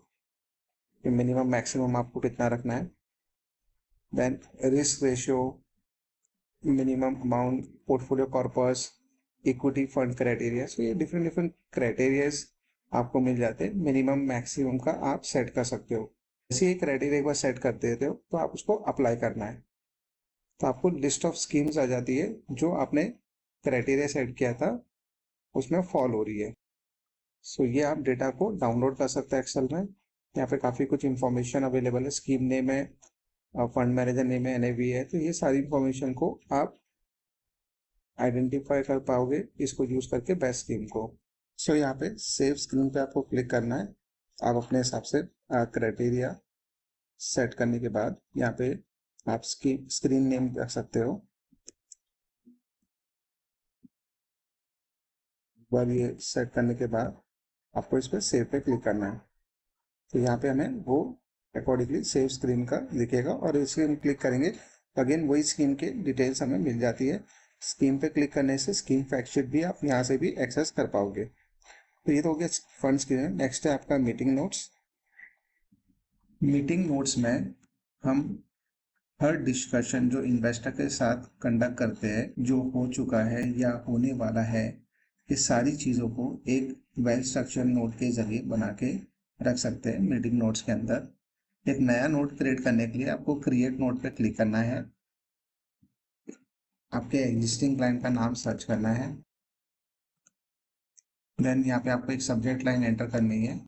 कि मिनिमम मैक्सिमम आपको कितना रखना है। Then risk ratio, minimum amount, portfolio corpus, equity fund criteria. So ये डिफरेंट डिफरेंट क्राइटेरियाज आपको मिल जाते हैं। मिनिमम मैक्सिमम का आप सेट कर सकते हो। जैसे ये क्राइटेरिया एक बार सेट कर देते हो तो आप उसको अप्लाई करना है, तो आपको लिस्ट ऑफ स्कीम्स आ जाती है जो आपने क्राइटेरिया सेट किया था उसमें फॉल हो रही है। सो ये आप डेटा को डाउनलोड कर सकते हैं एक्सेल में। यहाँ पे काफ़ी कुछ इंफॉर्मेशन अवेलेबल है। स्कीम नेम है, फंड मैनेजर नेम है, एनएवी है। तो ये सारी इंफॉर्मेशन को आप आइडेंटिफाई कर पाओगे इसको यूज करके बेस्ट स्कीम को। सो यहाँ पे सेव स्क्रीन पे आपको क्लिक करना है। आप अपने हिसाब से क्राइटेरिया सेट करने के बाद यहाँ पे आप स्क्रीन नेम रख सकते हो। बार ये सेट करने के बाद आपको इस पर सेव पे क्लिक करना है। तो यहाँ पे हमें वो अकॉर्डिंगली सेव स्क्रीन का दिखेगा और इसे हम क्लिक करेंगे तो अगेन वही स्कीम के डिटेल्स हमें मिल जाती है। स्कीम पे क्लिक करने से स्कीम फैक्ट शीट भी आप यहाँ से भी एक्सेस कर पाओगे। तो ये तो हो गया फंड स्क्रीन। नेक्स्ट है आपका मीटिंग नोट्स। मीटिंग नोट्स में हम हर डिस्कशन जो इन्वेस्टर के साथ कंडक्ट करते हैं, जो हो चुका है या होने वाला है, ये सारी चीज़ों को एक वेल स्ट्रक्चर नोट के जरिए बना के रख सकते हैं मीटिंग नोट्स के अंदर। एक नया नोट क्रिएट करने के लिए आपको क्रिएट नोट पे क्लिक करना है। आपके एग्जिस्टिंग क्लाइंट का नाम सर्च करना है। देन यहाँ पे आपको एक सब्जेक्ट लाइन एंटर करनी है।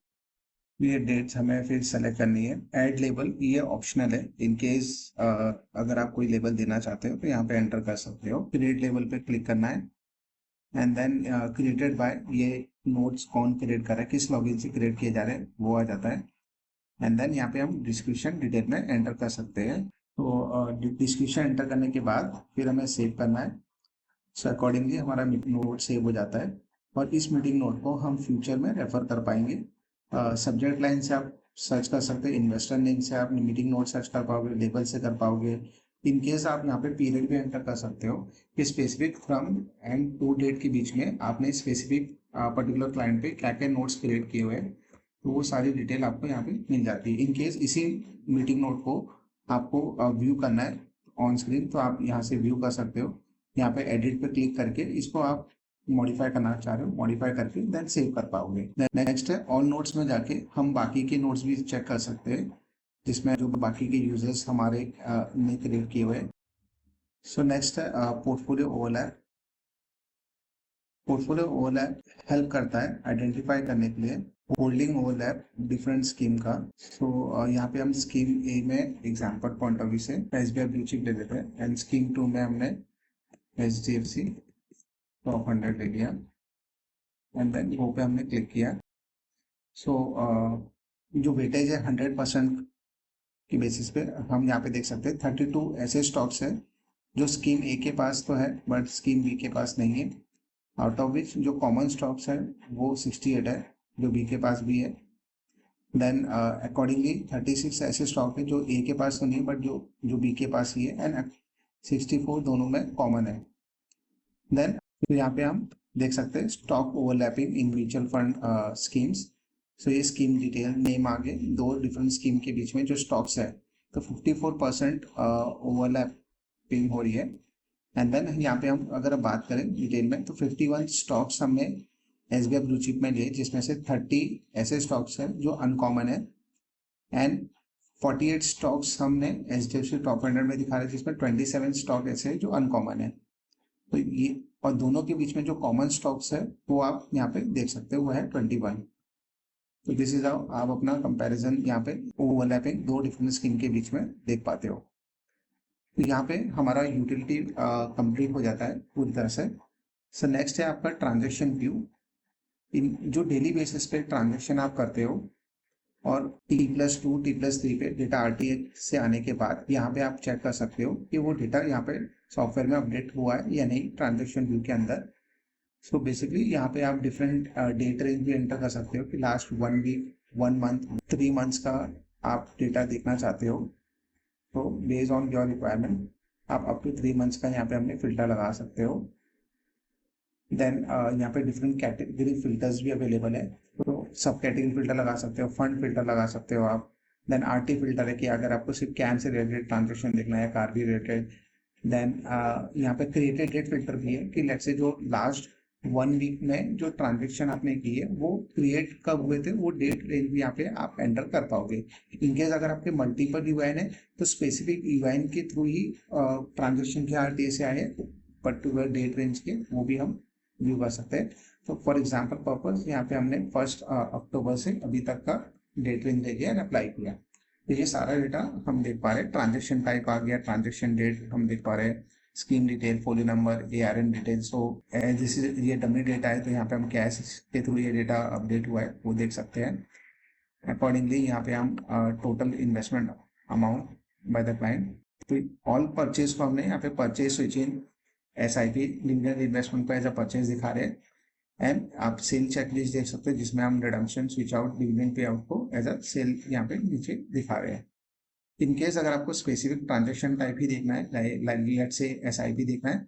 ये डेट्स हमें फिर सेलेक्ट करनी है। ऐड लेबल ये ऑप्शनल है, इन केस अगर आप कोई लेबल देना चाहते हो तो यहाँ पे एंटर कर सकते हो। क्रिएट लेबल पे क्लिक करना है। एंड देन क्रिएटेड बाय, ये नोट्स कौन क्रिएट कर रहा है, किस लॉगिन से क्रिएट किए जा रहे हैं वो आ जाता है। एंड देन यहाँ पे हम डिस्क्रिप्शन डिटेल में एंटर कर सकते हैं। तो डिस्क्रिप्शन एंटर करने के बाद फिर हमें सेव करना है। सो अकॉर्डिंगली हमारा मीटिंग नोट सेव हो जाता है और इस मीटिंग नोट को हम फ्यूचर में रेफर कर पाएंगे। सब्जेक्ट लाइन से आप सर्च कर सकते हैं, इन्वेस्टर नेम से आप मीटिंग नोट सर्च कर पाओगे, लेबल से कर पाओगे। इन केस आप यहाँ पे पीरियड भी एंटर कर सकते हो कि specific from and to date के बीच में आपने स्पेसिफिक पर्टिकुलर क्लाइंट पे क्या क्या नोट्स क्रिएट किए हुए हैं, तो वो सारी डिटेल आपको यहाँ पे मिल जाती है। इन केस इसी मीटिंग नोट को आपको व्यू करना है ऑन स्क्रीन, तो आप यहाँ से व्यू कर सकते हो। यहाँ पे एडिट पे क्लिक करके इसको आप मॉडिफाई करना चाह रहे हो, मॉडिफाई करके देन सेव कर पाओगे। नेक्स्ट है ऑल नोट्स में जाके हम बाकी के नोट्स भी चेक कर सकते हैं, जिसमें जो बाकी के यूजर्स हमारे ने क्रिएट किए हुए। सो नेक्स्ट है portfolio overlap. Portfolio overlap help करता है आइडेंटिफाई करने के लिए होल्डिंग ओवरलैप डिफरेंट स्कीम का। सो यहाँ पे हम स्कीम ए में एग्जाम्पल पॉइंट ऑफ व्यू से SBI ब्लू चिप ले लेते हैं, एंड स्कीम 2 में हमने HDFC टॉप 100 ले लिया, एंड देन वो पे हमने क्लिक किया। सो जो वेटेज है 100% की बेसिस पे हम यहाँ पे देख सकते हैं 32 ऐसे स्टॉक्स है जो स्कीम ए के पास तो है बट स्कीम बी के पास नहीं है। आउट ऑफ विच जो कॉमन स्टॉक्स है वो 68 है जो बी के पास भी है। देन अकॉर्डिंगली 36 ऐसे स्टॉक है जो ए के पास तो नहीं बट जो बी के पास ही है, एंड 64 दोनों में कॉमन है। देन यहाँ पे हम देख सकते हैं stock overlapping in mutual fund schemes. So ये स्कीम डिटेल नेम आगे दो डिफरेंट स्कीम के बीच में जो स्टॉक्स है, तो 54% ओवरलैपिंग हो रही है। एंड देन यहाँ पे हम अगर बात करें डिटेल में तो 51 स्टॉक्स हमने SBI ब्लू चिप में लिए, जिसमें से 30 ऐसे स्टॉक्स हैं जो अनकॉमन है, एंड 48 स्टॉक्स हमने HDFC टॉप 100 में दिखा रहे हैं, जिसमें 27 स्टॉक ऐसे हैं जो अनकॉमन है। तो ये और दोनों के बीच में जो कॉमन स्टॉक्स है वो आप यहाँ पे देख सकते हो, वो है 21। तो दिस इज हाउ आप अपना कंपैरिजन यहाँ पे ओवरलैपिंग दो डिफरेंट स्कीम के बीच में देख पाते हो। तो यहाँ पे हमारा यूटिलिटी कंप्लीट हो जाता है पूरी तरह से। सो नेक्स्ट है आपका ट्रांजेक्शन व्यू। इन जो डेली बेसिस पे ट्रांजेक्शन आप करते हो और T+2 T+3 पे डेटा RTX से आने के बाद यहाँ पे आप चेक कर सकते हो कि वो डेटा यहाँ पे सॉफ्टवेयर में अपडेट हुआ है या नहीं ट्रांजेक्शन व्यू के अंदर। सो बेसिकली यहाँ पे आप डिफरेंट डेट रेंज भी एंटर कर सकते हो कि लास्ट 1 वीक, 1 मंथ, 3 मंथ्स का आप डेटा देखना चाहते हो। तो बेस्ड ऑन योर रिक्वायरमेंट आप अप टू 3 मंथ्स का यहाँ पे अपने फिल्टर लगा सकते हो। देन यहाँ पे डिफरेंट कैटेगरी फिल्टर्स भी अवेलेबल है, तो सब कैटेगरी फिल्टर लगा सकते हो, फंड फिल्टर लगा सकते हो आप। देन RT फिल्टर है कि अगर आपको सिर्फ कैन से रिलेटेड ट्रांजेक्शन देखना है, कार भी रिलेटेड। देन यहाँ पे क्रिएटेड डेट फिल्टर भी है कि लेट्स से जो लास्ट 1 वीक में जो ट्रांजेक्शन आपने की है वो क्रिएट कब हुए थे, वो डेट रेंज भी यहाँ पे आप एंटर कर पाओगे। इनकेस अगर आपके मल्टीपल यूआईन है तो स्पेसिफिक यूआईन के थ्रू ही ट्रांजेक्शन के RTA से आए पर्टिकुलर डेट रेंज के, वो भी हम व्यू कर सकते हैं। तो फॉर एग्जाम्पल पर्पज यहाँ पे हमने 1 अक्टूबर से अभी तक का डेट रेंज ले लिया एंड अप्लाई किया, तो ये सारा डेटा हम देख पा रहे हैं। ट्रांजेक्शन टाइप आ गया, ट्रांजेक्शन डेट हम देख पा रहे हैं, scheme detail, folio number, ARN detail. So जैसे ये डमी डेटा है तो यहाँ पे हम कैश के थ्रू ये डेटा अपडेट हुआ है वो देख सकते हैं। अकॉर्डिंगली यहाँ पे हम total investment amount by the client, तो ऑल परचेज को हमने यहाँ पे purchase switch in SIP dividend investment को एज अ परचेज दिखा रहे हैं। एंड आप सेल चेकलिस्ट देख सकते हैं जिसमें हम redemption, switch out, dividend pay out को एज अ सेल यहाँ पे नीचे दिखा रहे हैं। इन केस अगर आपको स्पेसिफिक ट्रांजेक्शन टाइप ही देखना है, लेट्स से SIP देखना है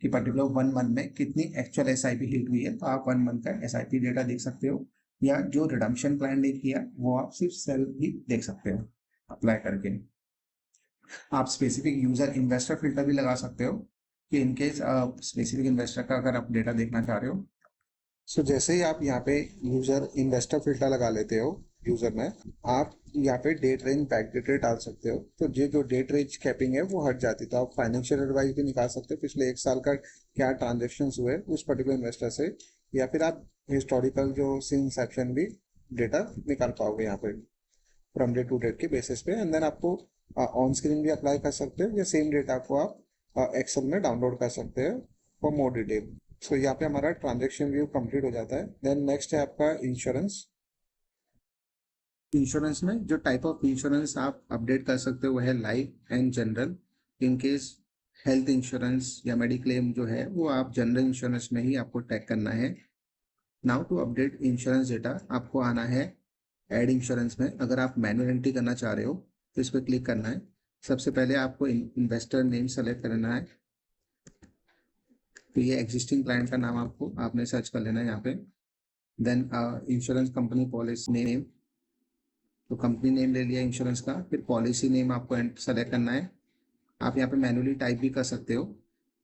कि पर्टिकुलर 1 मंथ में कितनी एक्चुअल SIP हिट हुई है, तो आप 1 मंथ का SIP डेटा देख सकते हो, या जो रिडम्पशन प्लान ने किया वो आप सिर्फ सेल ही देख सकते हो अप्लाई करके। आप स्पेसिफिक यूजर इन्वेस्टर फिल्टर भी लगा सकते हो कि इनकेस स्पेसिफिक इन्वेस्टर का अगर आप डेटा देखना चाह रहे हो। सो जैसे ही आप यहाँ पे यूजर इन्वेस्टर फिल्टर लगा लेते हो यूजर में, आप यहाँ पे डेट रेंज बैक डेटेड डाल सकते हो, तो ये जो डेट रेंज कैपिंग है वो हट जाती है। तो आप फाइनेंशियल एडवाइस भी निकाल सकते हो, पिछले 1 साल का क्या ट्रांजेक्शन हुए उस पर्टिकुलर इन्वेस्टर से, या फिर आप हिस्टोरिकल जो इंसेप्शन भी डेटा निकाल पाओगे यहाँ पे फ्रॉम डे टू डेट के बेसिस पे। एंड देन आपको ऑन स्क्रीन भी अप्लाई कर सकते हो, या सेम डेटा को आप एक्सेल में डाउनलोड कर सकते हो फॉर मोर डिटेल। सो यहाँ पे हमारा ट्रांजेक्शन व्यू कंप्लीट हो जाता है। देन नेक्स्ट है आपका इंश्योरेंस। इंश्योरेंस में जो टाइप ऑफ इंश्योरेंस आप अपडेट कर सकते हो वो है life and general. In case health insurance या मेडिक्लेम जो है वो आप जनरल इंश्योरेंस में ही आपको टैग करना है। Now to update insurance data आपको आना है ऐड इंश्योरेंस में। अगर आप मैनुअल एंट्री करना चाह रहे हो तो इस पर क्लिक करना है। सबसे पहले आपको इन्वेस्टर नेम सेलेक्ट करना है। तो ये एग्जिस्टिंग क्लाइंट का नाम आपने सर्च कर लेना है यहाँ पे। Then insurance company policy name, तो कंपनी नेम ले लिया इंश्योरेंस का। फिर पॉलिसी नेम आपको सेलेक्ट करना है। आप यहाँ पे मैनुअली टाइप भी कर सकते हो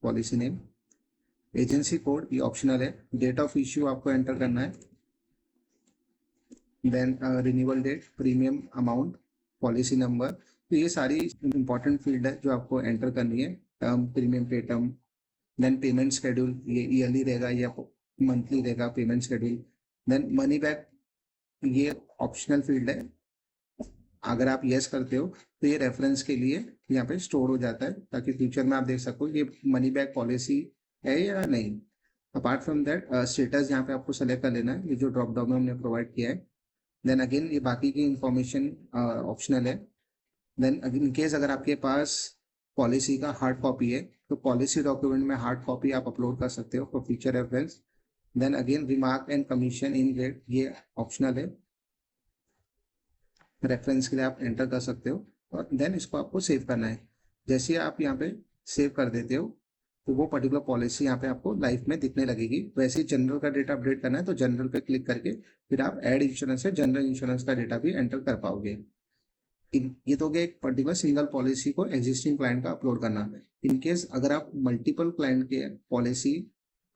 पॉलिसी नेम। एजेंसी कोड ये ऑप्शनल है। डेट ऑफ इश्यू आपको एंटर करना है। Then renewal date, premium amount, policy number. तो ये सारी इंपॉर्टेंट फील्ड है जो आपको एंटर करनी है। Term, premium pay term. Then payment schedule, ये ईयरली रहेगा या मंथली रहेगा payment schedule. Then money back, ये ऑप्शनल फील्ड है। अगर आप यस करते हो तो ये रेफरेंस के लिए यहाँ पे स्टोर हो जाता है ताकि फ्यूचर में आप देख सको ये मनी बैक पॉलिसी है या नहीं। अपार्ट फ्रॉम दैट स्टेटस यहाँ पे आपको सेलेक्ट कर लेना है, ये जो ड्रॉप डाउन में हमने प्रोवाइड किया है। देन अगेन ये बाकी की इंफॉर्मेशन ऑप्शनल है। देन इन केस अगर आपके पास पॉलिसी का हार्ड कॉपी है तो पॉलिसी डॉक्यूमेंट में हार्ड कॉपी आप अपलोड कर सकते हो for future reference. Then again remark and commission in rate, ये ऑप्शनल है। रेफरेंस के लिए आप एंटर कर सकते हो और देन इसको आपको सेव करना है। जैसे ही आप यहाँ पे सेव कर देते हो तो वो पर्टिकुलर पॉलिसी यहाँ पे आपको लाइफ में दिखने लगेगी। वैसे ही जनरल का डेटा अपडेट करना है तो जनरल पे क्लिक करके फिर आप ऐड इंश्योरेंस से जनरल इंश्योरेंस का डेटा भी एंटर कर पाओगे। ये तो गया एक पर्टिकुलर सिंगल पॉलिसी को एग्जिस्टिंग क्लाइंट का अपलोड करना। इन केस अगर आप मल्टीपल क्लाइंट के पॉलिसी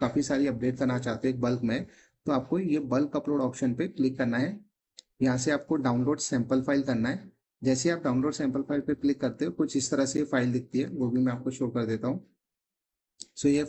काफी सारी अपडेट करना चाहते हो एक बल्क में, तो आपको ये बल्क अपलोड ऑप्शन पे क्लिक करना है। यहाँ से आपको डाउनलोड सैंपल फाइल करना है। जैसे आप डाउनलोड सैंपल फाइल पे क्लिक करते हो कुछ इस तरह से फाइल दिखती है, वो भी मैं आपको शो कर देता हूँ। सो ये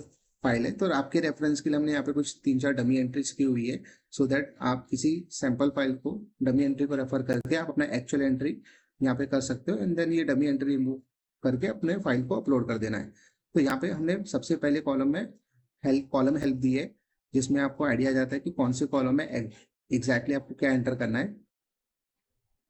फाइल है। तो आपके रेफरेंस के लिए हमने यहाँ पे कुछ 3-4 डमी एंट्रीज की हुई है सो दैट आप किसी सैंपल फाइल को डमी एंट्री को रेफर करके आप अपना एक्चुअल एंट्री यहाँ पे कर सकते हो। एंड देन ये डमी एंट्री रिमूव करके अपने फाइल को अपलोड कर देना है। तो यहाँ पे हमने सबसे पहले कॉलम हेल्प दी है जिसमें आपको आइडिया जाता है कि कौन से कॉलम में एग्जैक्टली आपको क्या एंटर करना है।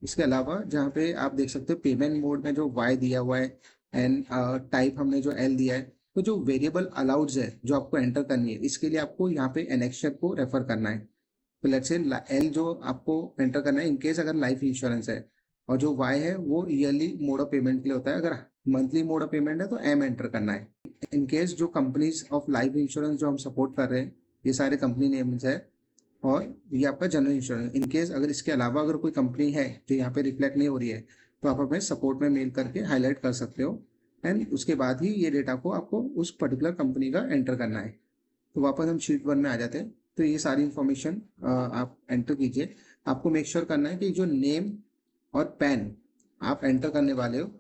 इसके अलावा जहाँ पे आप देख सकते हो पेमेंट मोड में जो वाई दिया हुआ है एंड टाइप हमने जो एल दिया है, तो जो वेरिएबल अलाउड्स है जो आपको एंटर करनी है इसके लिए आपको यहाँ पे एनेक्शर को रेफर करना है। तो लेट्स से एल जो आपको एंटर करना है इनकेस अगर लाइफ इंश्योरेंस है, और जो वाई है वो ईयरली मोड ऑफ पेमेंट के लिए होता है। अगर मंथली मोड ऑफ पेमेंट है तो एम एंटर करना है। इनकेस जो कंपनीज ऑफ लाइफ इंश्योरेंस जो हम सपोर्ट कर रहे हैं ये सारे कंपनी नेम्स है और ये आपका जनरल इंश्योरेंस। इनकेस अगर इसके अलावा अगर कोई कंपनी है जो यहाँ पे रिफ्लेक्ट नहीं हो रही है तो आप अपने सपोर्ट में मेल करके हाईलाइट कर सकते हो। एंड उसके बाद ही ये डेटा को आपको उस पर्टिकुलर कंपनी का एंटर करना है। तो वापस हम शीट 1 में आ जाते हैं। तो ये सारी इंफॉर्मेशन आप एंटर कीजिए। आपको मेक श्योर करना है कि जो नेम और पैन आप एंटर करने वाले हो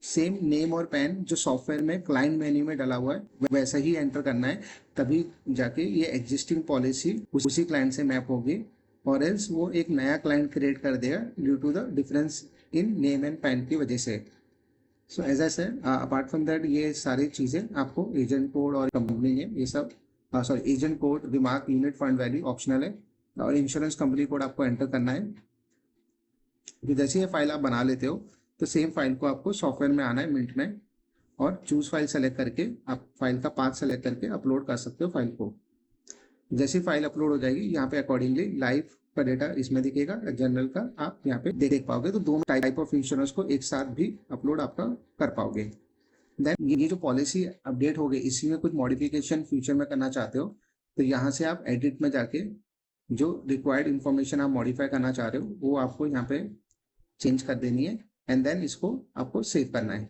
सेम नेम और पैन जो सॉफ्टवेयर में क्लाइंट मेन्यू में डाला हुआ है वैसा ही एंटर करना है। तभी जाके ये एग्जिस्टिंग पॉलिसी उसी क्लाइंट से मैप होगी, और एल्स वो एक नया क्लाइंट क्रिएट कर देगा due to the difference in name and PAN की वजह से। So as I said apart from that ये सारी चीज़ें आपको एजेंट कोड और कंपनी नेम ये सब agent code, remark, unit fund value optional है, और इंश्योरेंस कंपनी कोड आपको एंटर करना है। तो जैसे ये फाइल आप बना लेते हो तो सेम फाइल को आपको सॉफ्टवेयर में आना है मिंट में, और चूज फाइल सेलेक्ट करके आप फाइल का पाथ सेलेक्ट करके अपलोड कर सकते हो फाइल को। जैसे फाइल अपलोड हो जाएगी यहाँ पे अकॉर्डिंगली लाइफ का डेटा इसमें दिखेगा, जनरल का आप यहाँ पे देख पाओगे। तो दोनों टाइप ऑफ इंश्योरेंस को एक साथ भी अपलोड आपका कर पाओगे। देन ये जो पॉलिसी अपडेट हो गई इसी में कुछ मॉडिफिकेशन फ्यूचर में करना चाहते हो तो यहाँ से आप एडिट में जाके जो रिक्वायर्ड इन्फॉर्मेशन आप मॉडिफाई करना चाह रहे हो वो आपको यहाँ पे चेंज कर देनी है एंड देन इसको आपको सेव करना है।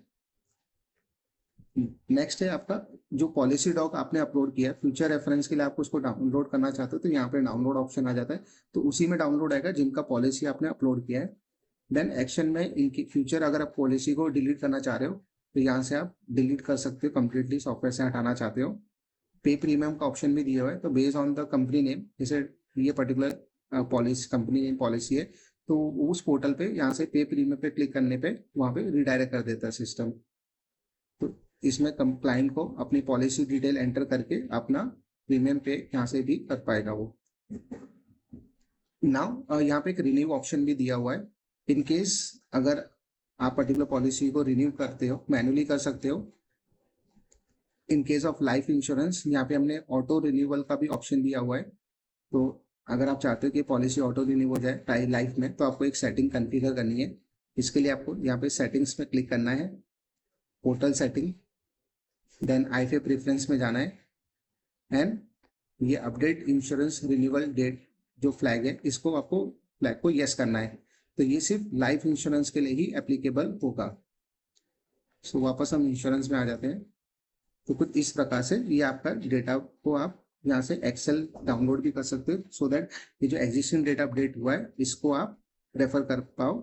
नेक्स्ट है आपका जो पॉलिसी डॉक आपने अपलोड किया है फ्यूचर रेफरेंस के लिए आपको उसको डाउनलोड करना चाहते हो तो यहाँ पे डाउनलोड ऑप्शन आ जाता है। तो उसी में डाउनलोड आएगा जिनका पॉलिसी आपने अपलोड किया है। देन एक्शन में इनकी फ्यूचर अगर आप पॉलिसी को डिलीट करना चाह रहे हो तो यहाँ से आप डिलीट कर सकते हो कंप्लीटली, सॉफ्टवेयर से हटाना चाहते हो। पे प्रीमियम का ऑप्शन भी दिया हुआ है। तो based on the company name, जैसे ये particular policy company name policy है तो उस पोर्टल पे यहाँ से पे प्रीमियम पे क्लिक करने पे वहाँ पे रिडायरेक्ट कर देता है सिस्टम। तो इसमें क्लाइंट को अपनी पॉलिसी डिटेल एंटर करके अपना प्रीमियम पे यहाँ से भी कर पाएगा वो। नाउ यहाँ पे एक रिन्यू ऑप्शन भी दिया हुआ है। इन केस अगर आप पर्टिकुलर पॉलिसी को रिन्यू करते हो, मैन्युअली कर सकते हो। इन केस ऑफ लाइफ इंश्योरेंस यहाँ पे हमने ऑटो रिन्यूअल का भी ऑप्शन दिया हुआ है। तो अगर आप चाहते हो कि पॉलिसी ऑटो रिन्यू हो जाए लाइफ में, तो आपको एक सेटिंग कॉन्फ़िगर करनी है। इसके लिए आपको यहाँ पे सेटिंग्स में क्लिक करना है, पोर्टल सेटिंग, देन आईफे प्रेफरेंस में जाना है, एंड ये अपडेट इंश्योरेंस रिन्यूअल डेट जो फ्लैग है, इसको आपको फ्लैग को यस करना है। तो ये सिर्फ लाइफ इंश्योरेंस के लिए ही एप्लीकेबल होगा। सो वापस हम इंश्योरेंस में आ जाते हैं। तो कुछ इस प्रकार से ये आपका डेटा को आप यहाँ से एक्सेल डाउनलोड भी कर सकते हो, सो दैट ये जो एग्जिस्टिंग डेटा अपडेट हुआ है इसको आप रेफर कर पाओ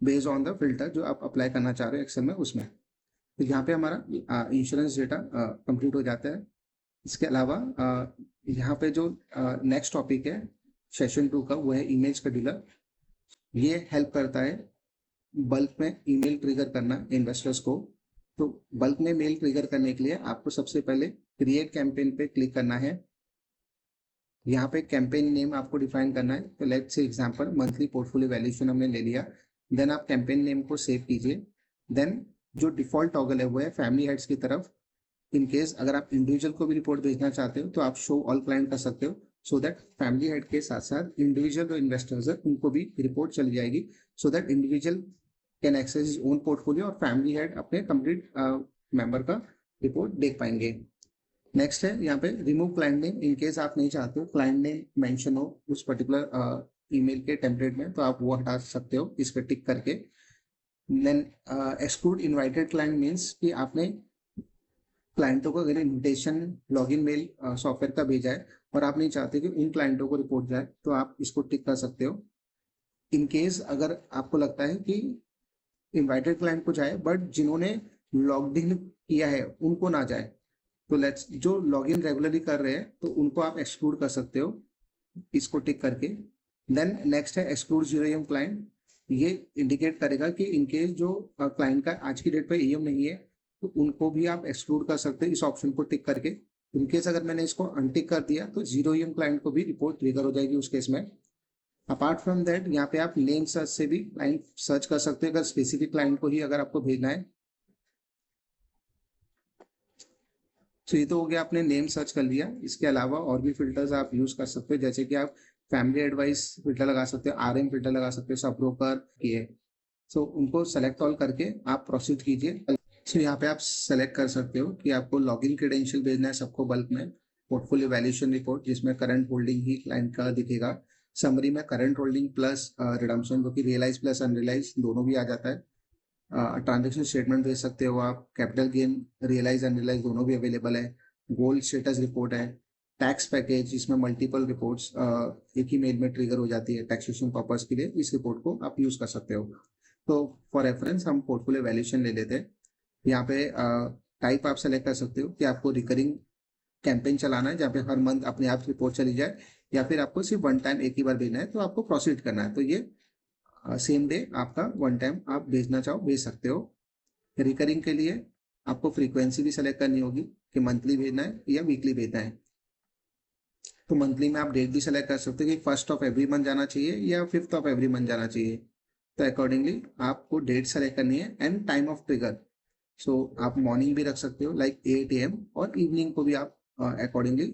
बेस्ड ऑन द फिल्टर जो आप अप्लाई करना चाह रहे हो एक्सेल में उसमें। तो यहाँ पे हमारा इंश्योरेंस डेटा कंप्लीट हो जाता है। इसके अलावा यहाँ पे जो नेक्स्ट टॉपिक है सेशन 2 का, वो है इमेज शेड्यूलर। ये हेल्प करता है बल्क में ईमेल ट्रिगर करना इन्वेस्टर्स को। तो बल्क में मेल ट्रिगर करने के लिए आपको सबसे पहले क्रिएट कैंपेन पे क्लिक करना है। यहाँ पे कैंपेन नेम आपको डिफाइन करना है। तो let's say example monthly portfolio valuation हमने ले लिया। देन आप कैंपेन नेम को सेव कीजिए। देन जो डिफॉल्ट टॉगल है वो है फैमिली हेड्स की तरफ। इन केस अगर आप इंडिविजुअल को भी रिपोर्ट भेजना चाहते हो तो आप शो ऑल क्लाइंट कर सकते हो, सो दैट फैमिली हेड के साथ साथ इंडिविजुअल जो इन्वेस्टर्स है उनको भी रिपोर्ट चली जाएगी, so that individual can access his own portfolio और फैमिली हेड अपने कंप्लीट मेंबर का रिपोर्ट देख पाएंगे। नेक्स्ट है यहाँ पे remove client name. In case आप नहीं चाहते हो क्लाइंट नेम मेंशन हो उस पर्टिकुलर ईमेल के टेम्पलेट में, तो आप वो हटा सकते हो इस पर टिक करके। Then exclude invited client means कि आपने क्लाइंटों को अगर इन्विटेशन लॉगिन मेल सॉफ्टवेयर का भेजा है और आप नहीं चाहते कि उन क्लाइंटों को रिपोर्ट जाए, तो आप इसको टिक कर सकते हो। इन केस अगर आपको लगता है कि इनवाइटेड क्लाइंट को जाए बट जिन्होंने लॉग इन किया है उनको ना जाए, तो लेट्स जो लॉगिन रेगुलरली कर रहे हैं तो उनको आप एक्सक्लूड कर सकते हो इसको टिक करके। देन नेक्स्ट है एक्सक्लूड जीरो ईएम क्लाइंट। ये इंडिकेट करेगा कि इनकेस जो क्लाइंट का आज की डेट पे ईएम नहीं है तो उनको भी आप एक्सक्लूड कर सकते हो इस ऑप्शन को टिक करके। इनकेस अगर मैंने इसको अनटिक कर दिया तो जीरो ईएम क्लाइंट को भी रिपोर्ट ट्रिगर हो जाएगी उस केस में। अपार्ट फ्रॉम दैट यहाँ पे आप नेम सर्च से भी क्लाइंट सर्च कर सकते हो अगर स्पेसिफिक क्लाइंट को ही अगर आपको भेजना है। तो ये तो हो गया, आपने नेम सर्च कर लिया। इसके अलावा और भी फिल्टर्स आप यूज कर सकते हो, जैसे कि आप फैमिली एडवाइस फिल्टर लगा सकते हो, आरएम फिल्टर लगा सकते हो, सब ब्रोकर किए। सो उनको सेलेक्ट ऑल करके आप प्रोसीड कीजिए। सो यहाँ पे आप सेलेक्ट कर सकते हो कि आपको लॉगिन क्रेडेंशियल भेजना है सबको बल्क में, पोर्टफोलियो वैल्यूएशन रिपोर्ट जिसमें करंट होल्डिंग ही क्लाइंट का दिखेगा, समरी में करंट होल्डिंग प्लस रिडम्पशन जो कि रियलाइज प्लस अनरियलाइज दोनों भी आ जाता है, ट्रांजेक्शन स्टेटमेंट भेज सकते हो आप, कैपिटल गेन रियलाइज अनरियलाइज दोनों भी अवेलेबल है, गोल्ड स्टेटस रिपोर्ट है, टैक्स पैकेज जिसमें मल्टीपल रिपोर्ट्स एक ही मेल में ट्रिगर हो जाती है टैक्सेशन पर्पस के लिए, इस रिपोर्ट को आप यूज कर सकते हो। तो फॉर रेफरेंस हम पोर्टफोलियो वैल्यूएशन ले लेते हैं। यहाँ पे टाइप आप सेलेक्ट कर सकते हो कि आपको रिकरिंग कैंपेन चलाना है जहाँ पे हर मंथ अपने आप रिपोर्ट चली जाए, या फिर आपको सिर्फ वन टाइम एक ही बार भेजना है तो आपको प्रोसीड करना है, तो ये सेम डे आपका वन टाइम आप भेजना चाहो भेज सकते हो। रिकरिंग के लिए आपको फ्रीक्वेंसी भी सेलेक्ट करनी होगी कि मंथली भेजना है या वीकली भेजना है। तो मंथली में आप डेट भी सेलेक्ट कर सकते हो कि फर्स्ट ऑफ एवरी मंथ जाना चाहिए या फिफ्थ ऑफ एवरी मंथ जाना चाहिए। तो अकॉर्डिंगली आपको डेट सेलेक्ट करनी है एंड टाइम ऑफ ट्रिगर। सो आप मॉर्निंग भी रख सकते हो लाइक 8 AM, और इवनिंग को भी आप अकॉर्डिंगली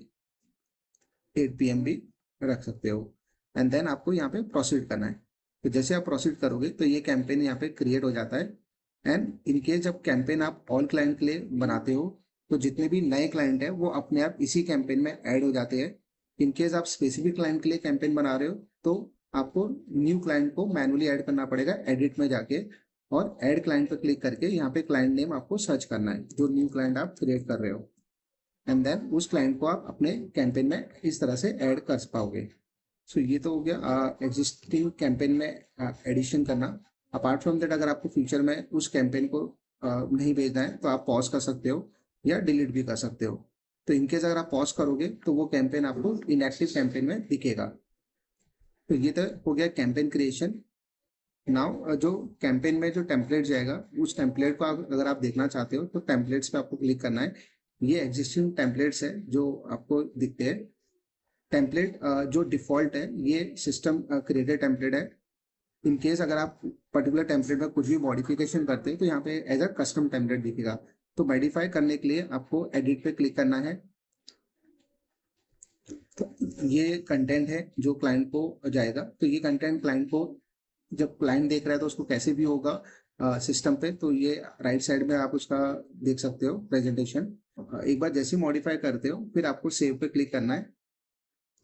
8 PM भी रख सकते हो। एंड देन आपको यहाँ पे प्रोसीड करना है। तो जैसे आप प्रोसीड करोगे तो ये कैंपेन यहाँ पे क्रिएट हो जाता है। एंड इनकेस जब कैंपेन आप ऑल क्लाइंट के लिए बनाते हो तो जितने भी नए क्लाइंट है वो अपने आप इसी कैंपेन में ऐड हो जाते हैं। इनकेस आप स्पेसिफिक क्लाइंट के लिए कैंपेन बना रहे हो तो आपको न्यू क्लाइंट को मैनुअली ऐड करना पड़ेगा एडिट में जाके, और ऐड क्लाइंट पर क्लिक करके यहाँ पे क्लाइंट नेम आपको सर्च करना है जो न्यू क्लाइंट आप क्रिएट कर रहे हो, एंड देन उस क्लाइंट को आप अपने कैंपेन में इस तरह से ऐड कर पाओगे। सो ये तो हो गया एग्जिस्टिंग कैंपेन में एडिशन करना। अपार्ट फ्रॉम दैट अगर आपको फ्यूचर में उस कैंपेन को नहीं भेजना है तो आप पॉज कर सकते हो या डिलीट भी कर सकते हो। तो इनकेस अगर आप पॉज करोगे तो वो कैंपेन आपको इनएक्टिव कैंपेन में दिखेगा। तो ये तो हो गया कैंपेन क्रिएशन। नाउ जो कैंपेन में जो टेम्पलेट जाएगा उस टेम्पलेट को अगर आप देखना चाहते हो तो टेम्पलेट्स पे आपको क्लिक करना है। ये एग्जिस्टिंग टेम्पलेट्स है जो आपको दिखते हैं। टेम्पलेट जो डिफॉल्ट है ये सिस्टम क्रिएटेड टेम्पलेट है। इन केस अगर आप पर्टिकुलर टेम्पलेट में कुछ भी मॉडिफिकेशन करते हैं तो यहाँ पे एज अ कस्टम टेम्पलेट दिखेगा। तो मॉडिफाई करने के लिए आपको एडिट पे क्लिक करना है। तो ये कंटेंट है जो क्लाइंट को जाएगा। तो ये कंटेंट क्लाइंट को, जब क्लाइंट देख रहा है तो उसको कैसे भी होगा सिस्टम पे, तो ये राइट साइड में आप उसका देख सकते हो प्रेजेंटेशन। एक बार जैसे मॉडिफाई करते हो फिर आपको सेव पे क्लिक करना है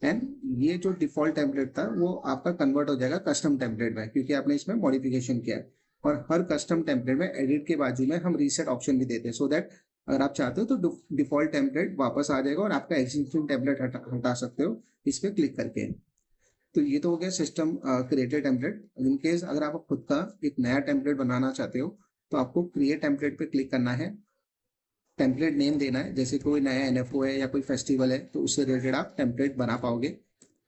एंड ये जो डिफॉल्ट टेम्पलेट था वो आपका कन्वर्ट हो जाएगा कस्टम टेम्पलेट में, क्योंकि आपने इसमें मॉडिफिकेशन किया है। और हर कस्टम टेम्पलेट में एडिट के बाजू में हम रीसेट ऑप्शन भी देते हैं, सो दैट अगर आप चाहते हो तो डिफॉल्ट टेम्पलेट वापस आ जाएगा और आपका एग्जिस्टिंग टेम्पलेट हटा सकते हो इस पे क्लिक करके। तो ये तो हो गया सिस्टम क्रिएटेड टेम्पलेट। इन केस अगर आप खुद का एक नया टेम्पलेट बनाना चाहते हो तो आपको क्रिएट टेम्पलेट पे क्लिक करना है। टेम्पलेट नेम देना है, जैसे कोई नया एनएफओ है या कोई फेस्टिवल है तो उससे रिलेटेड आप टेम्पलेट बना पाओगे।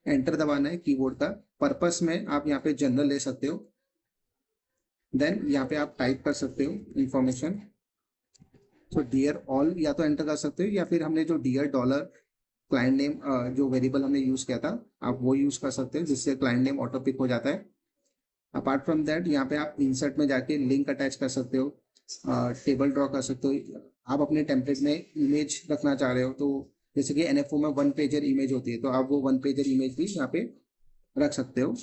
एंटर दबाना है कीबोर्ड का। पर्पस में आप यहाँ पे जनरल ले सकते हो। देन यहाँ पे आप टाइप कर सकते हो इंफॉर्मेशन। तो डियर ऑल या तो एंटर कर सकते हो, या फिर हमने जो डियर डॉलर क्लाइंट नेम जो वेरिएबल हमने यूज किया था आप वो यूज कर सकते हो, जिससे क्लाइंट नेम ऑटो पिक हो जाता है। अपार्ट फ्रॉम दैट यहाँ पे आप इंसर्ट में जाके लिंक अटैच कर सकते हो, टेबल ड्रॉ कर सकते हो। आप अपने टेम्पलेट में इमेज रखना चाह रहे हो तो जैसे कि एनएफओ में वन पेजर इमेज होती है, तो आप वो वन पेजर इमेज भी यहाँ पे रख सकते हो।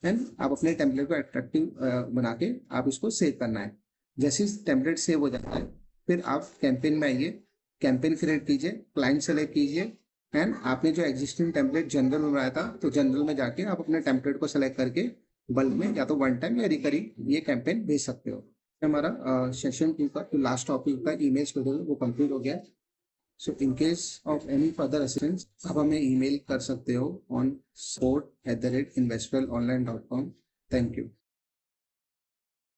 एंड आप अपने टेम्पलेट को अट्रैक्टिव बना के आप इसको सेव करना है। जैसे टेम्पलेट सेव हो जाता है फिर आप कैंपेन में आइए, कैंपेन क्रिएट कीजिए, क्लाइंट सेलेक्ट कीजिए एंड आपने जो एग्जिस्टिंग टेम्पलेट जनरल में बनाया था तो जनरल में जाके आप अपने टेम्पलेट को सेलेक्ट करके बल्क में या तो वन टाइम या रिकरिंग ये कैंपेन भेज सकते हो। हमारा सेशन 2 का लास्ट टॉपिक का ईमेल शेड्यूल वो कंप्लीट हो गया। So in case of any further assistance आप हमें ईमेल कर सकते हो ऑन support@investoronline.com। Thank you.